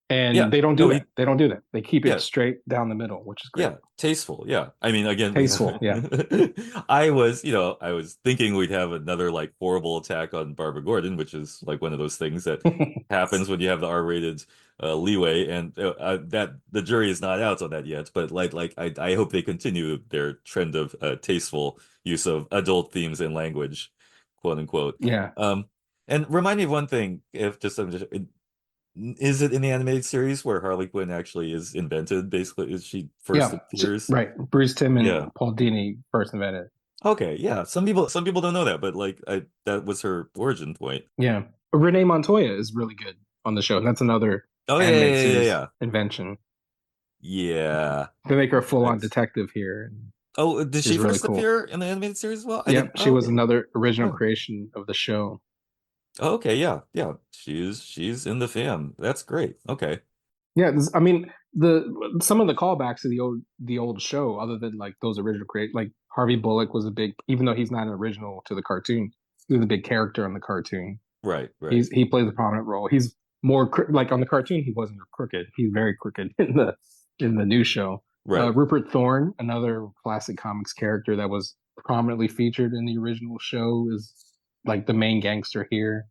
And they don't do that. They don't do that. They keep Yeah. it straight down the middle, which is great. Yeah, tasteful. Yeah. I mean, again, Tasteful, yeah. I was thinking we'd have another like horrible attack on Barbara Gordon, which is like one of those things that happens when you have the R-rated leeway, and that the jury is not out on that yet. But I hope they continue their trend of tasteful use of adult themes in language, quote unquote. Yeah. And remind me of one thing, if just is it in the animated series where Harley Quinn actually is invented? Basically, is she first appears? Right. Bruce Timm and Paul Dini first invented it. Okay, yeah. Some people don't know that, but that was her origin point. Yeah. Renee Montoya is really good on the show, and that's another animated series invention. Yeah. They make her a full-on detective here. Oh, did she first appear in the animated series as well? Yeah, she was another original creation of the show. Okay, yeah. She's in the fam. That's great. Okay. Yeah, I mean, some of the callbacks to the old show, other than like those original like Harvey Bullock was a big, even though he's not an original to the cartoon, he was a big character on the cartoon. Right. He plays a prominent role. He's more like on the cartoon, he wasn't crooked. He's very crooked in the new show. Right. Rupert Thorne, another classic comics character that was prominently featured in the original show, is like the main gangster here.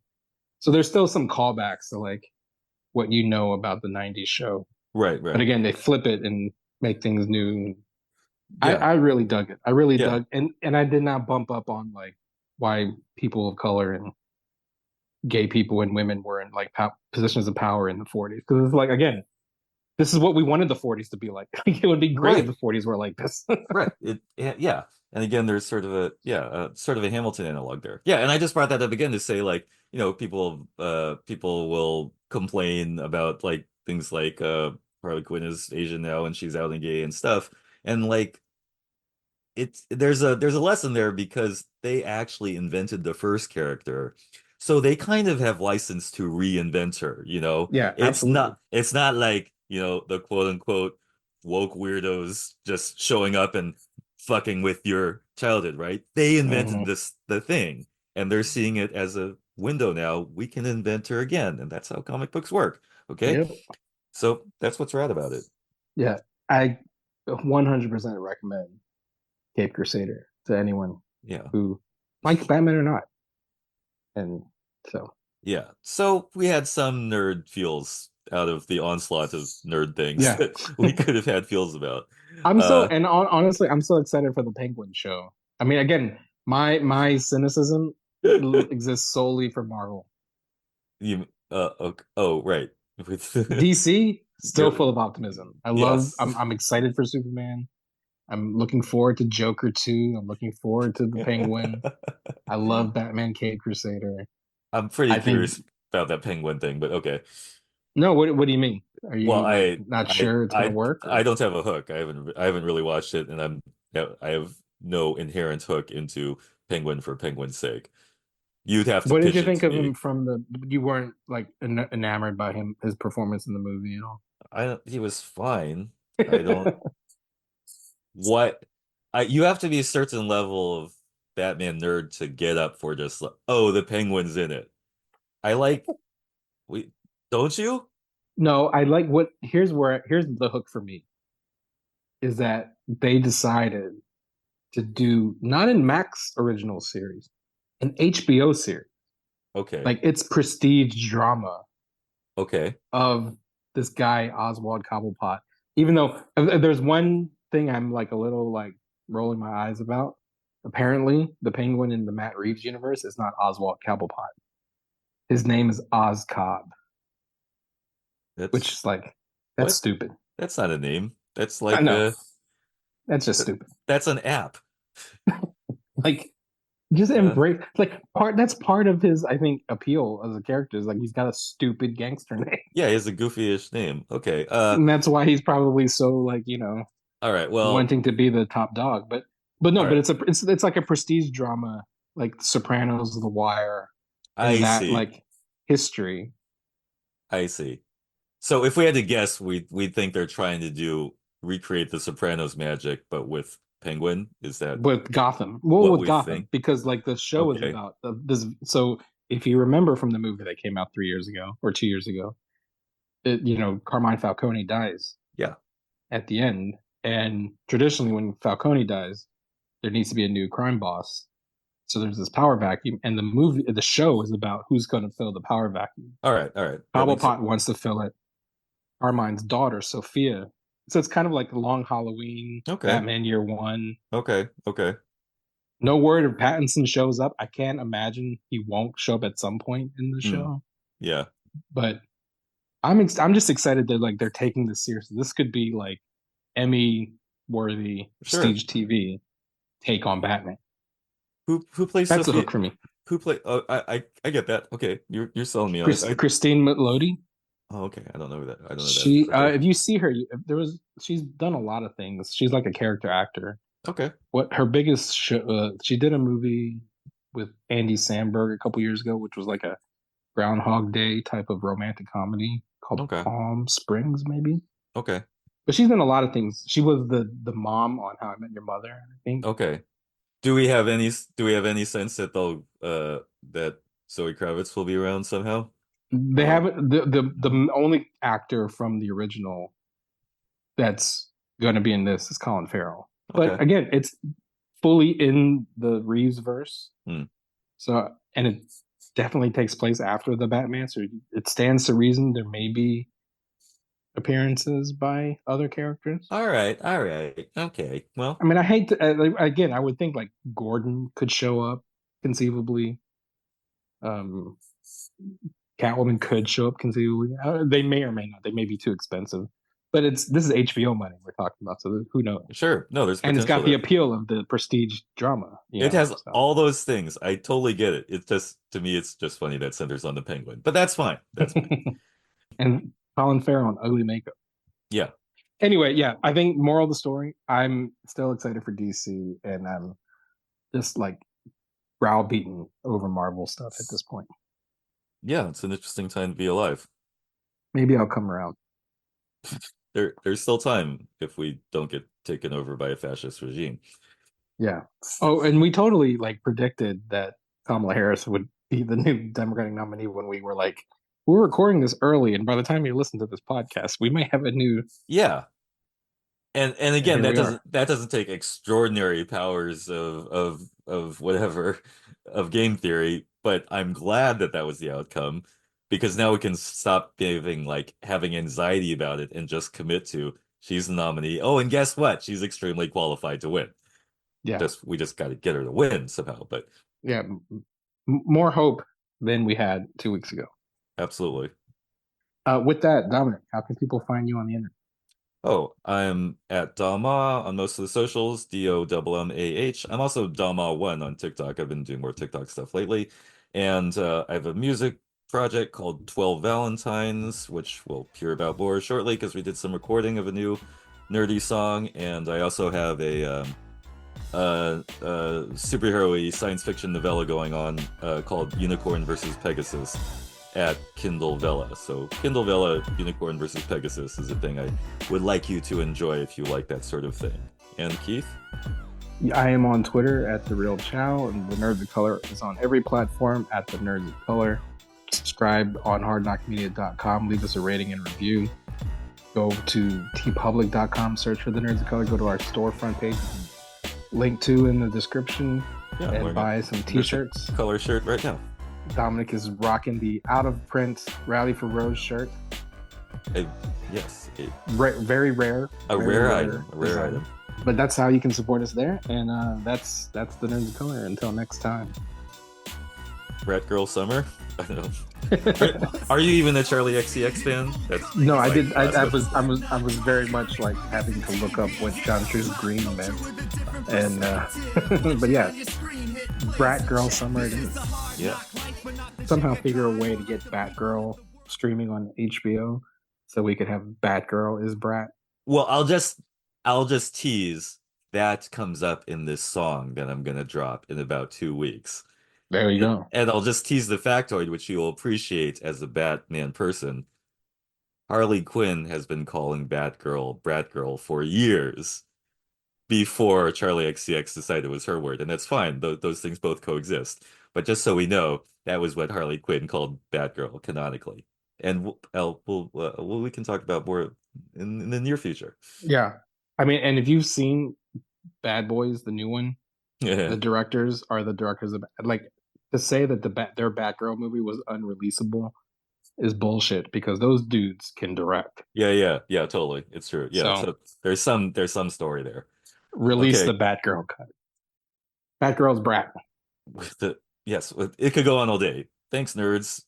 So there's still some callbacks to like what you know about the 90s show. Right. But again, they flip it and make things new. Yeah. I really dug it. I really dug, and I did not bump up on like why people of color and gay people and women were in like positions of power in the 40s, because it's like, again, this is what we wanted the 40s to be like. It would be great if the 40s were like this. Right. Yeah. And again, there's sort of a Hamilton analog there. Yeah, and I just brought that up again to say, like, people will complain about like things like Harley Quinn is Asian now and she's out and gay and stuff. And like there's a lesson there, because they actually invented the first character. So they kind of have license to reinvent her, Yeah, it's not like, the quote unquote woke weirdos just showing up and fucking with your childhood, right? They invented the thing, and they're seeing it as a window now. We can invent her again, and that's how comic books work. Okay. Yep. So that's what's rad about it. Yeah, I 100% recommend Cape Crusader to anyone who likes Batman or not. And so so we had some nerd feels out of the onslaught of nerd things that we could have had feels about. Honestly, I'm so excited for the Penguin show. I mean, again, my cynicism exists solely for Marvel. Right. DC still full of optimism. I'm excited for Superman. I'm looking forward to Joker 2. I'm looking forward to the Penguin. I love Batman Cape Crusader. I'm pretty curious about that Penguin thing, but okay. No, what do you mean? Are you not sure it's gonna work? I don't have a hook. I haven't really watched it, and I have no inherent hook into Penguin for Penguin's sake. You'd have to. What did you think of him you weren't like enamored by his performance in the movie at all? He was fine. I don't. You have to be a certain level of Batman nerd to get up for just like, the Penguin's in it. Don't you? No, I like here's the hook for me, is that they decided to do, not in Mac's original series, an HBO series. Okay. Like, it's prestige drama. Okay. Of this guy, Oswald Cobblepot. Even though there's one thing I'm like a little like rolling my eyes about. Apparently, the Penguin in the Matt Reeves universe is not Oswald Cobblepot. His name is Oz Cobb. Which is like, that's stupid. That's not a name. That's like that's just stupid. That's an app. Like, just embrace, like, that's part of his, I think, appeal as a character, is like he's got a stupid gangster name. Yeah, he has a goofy-ish name. Okay. And that's why he's probably so like, all right, well, wanting to be the top dog. But no, but it's like a prestige drama, like Sopranos, The Wire, and that like history. I see. So if we had to guess, we'd think they're trying to recreate the Sopranos magic, but with Penguin. Is that with Gotham. Well, what with we Gotham, think? because like the show is Okay. about this. So if you remember from the movie that came out 3 years ago or 2 years ago, Carmine Falcone dies Yeah. at the end, and traditionally when Falcone dies, there needs to be a new crime boss. So there's this power vacuum, and the show is about who's going to fill the power vacuum. All right. All right. That makes Cobblepot wants to fill it. Carmine's daughter, Sophia. So it's kind of like Long Halloween, Okay. Batman Year One. Okay. Okay. No word if Pattinson shows up. I can't imagine he won't show up at some point in the show. Yeah. But I'm just excited that like they're taking this seriously. This could be like Emmy worthy Sure. prestige TV take on Batman. Who plays That's the Sophia? hook for me. Who play? Oh, I get that. Okay, you're selling me on it. Christine Mitlodi. Oh, okay. I don't know that. I don't know She, that. if you see her, she's done a lot of things. She's like a character actor. Okay. What her biggest show? She did a movie with Andy Samberg a couple years ago, which was like a Groundhog Day type of romantic comedy called Okay. Palm Springs, maybe. Okay. But she's done a lot of things. She was the mom on How I Met Your Mother, I think. Okay. Do we have any sense that that Zoe Kravitz will be around somehow? They haven't the only actor from the original that's going to be in this is Colin Farrell. But Okay. again, it's fully in the Reeves verse. So, and it definitely takes place after the Batman. So it stands to reason there may be appearances by other characters. All right. Okay. Well, I mean, I hate to, again, I would think like Gordon could show up conceivably. Catwoman could show up conceivably. They may or may not. They may be too expensive. But this is HBO money we're talking about, so who knows? sure. No, there's And it's got potential the there. appeal of the prestige drama. It has all those things. I totally get it. It's just, to me, it's just funny that centers on the Penguin. But that's fine. That's fine. And Colin Farrell in ugly makeup. Yeah. Anyway, yeah, I think moral of the story, I'm still excited for DC, and I'm just like browbeaten over Marvel stuff at this point. Yeah, it's an interesting time to be alive. Maybe I'll come around. There's still time if we don't get taken over by a fascist regime. Yeah. Oh, and we totally like predicted that Kamala Harris would be the new Democratic nominee when we were like, we're recording this early, and by the time you listen to this podcast, we may have a new. Yeah. And again, here that doesn't take extraordinary powers of whatever of game theory, but I'm glad that was the outcome, because now we can stop having anxiety about it and just commit to she's the nominee. Oh, and guess what? She's extremely qualified to win. Yeah. We just got to get her to win somehow. But yeah, more hope than we had 2 weeks ago. Absolutely. With that, Dominic, how can people find you on the internet? Oh, I'm at Dama on most of the socials, DOMMAH. I'm also Dama1 on TikTok. I've been doing more TikTok stuff lately. And I have a music project called 12 Valentines, which we'll hear about more shortly because we did some recording of a new nerdy song. And I also have a superhero-y science fiction novella going on called Unicorn versus Pegasus at Kindle Vella. So Kindle Vella, Unicorn versus Pegasus is a thing I would like you to enjoy if you like that sort of thing. And Keith? I am on Twitter at The Real Chow, and The Nerds of Color is on every platform at The Nerds of Color. Subscribe on hardknockmedia.com. Leave us a rating and review. Go to tpublic.com, search for The Nerds of Color. Go to our storefront page, link to in the description, and buy some t-shirts. Color shirt right now. Dominic is rocking the out-of-print Rally for Rose shirt. Yes. Very rare. A rare item. But that's how you can support us there. And that's the Nerds of Color. Until next time. Brat Girl Summer? I don't know. Are you even a Charlie XCX fan? No, I did. I was very much like having to look up what John True's green meant. And but yeah, Brat Girl Summer it is. Yeah. Somehow figure a way to get Batgirl streaming on HBO so we could have Batgirl is Brat. Well, I'll just tease that comes up in this song that I'm gonna drop in about 2 weeks. There you go. And I'll just tease the factoid, which you'll appreciate as a Batman person. Harley Quinn has been calling Batgirl Bratgirl for years before Charlie XCX decided it was her word, and that's fine. Those things both coexist. But just so we know, that was what Harley Quinn called Batgirl canonically. And we can talk about more in the near future. Yeah. I mean, and if you've seen Bad Boys, the new one, the Yeah, directors are the directors of, like, to say that their Batgirl movie was unreleasable is bullshit because those dudes can direct. yeah, totally. It's true. Yeah, So so there's some story there. release Okay, the Batgirl cut. Batgirl's brat. with the yes, it could go on all day. Thanks, nerds.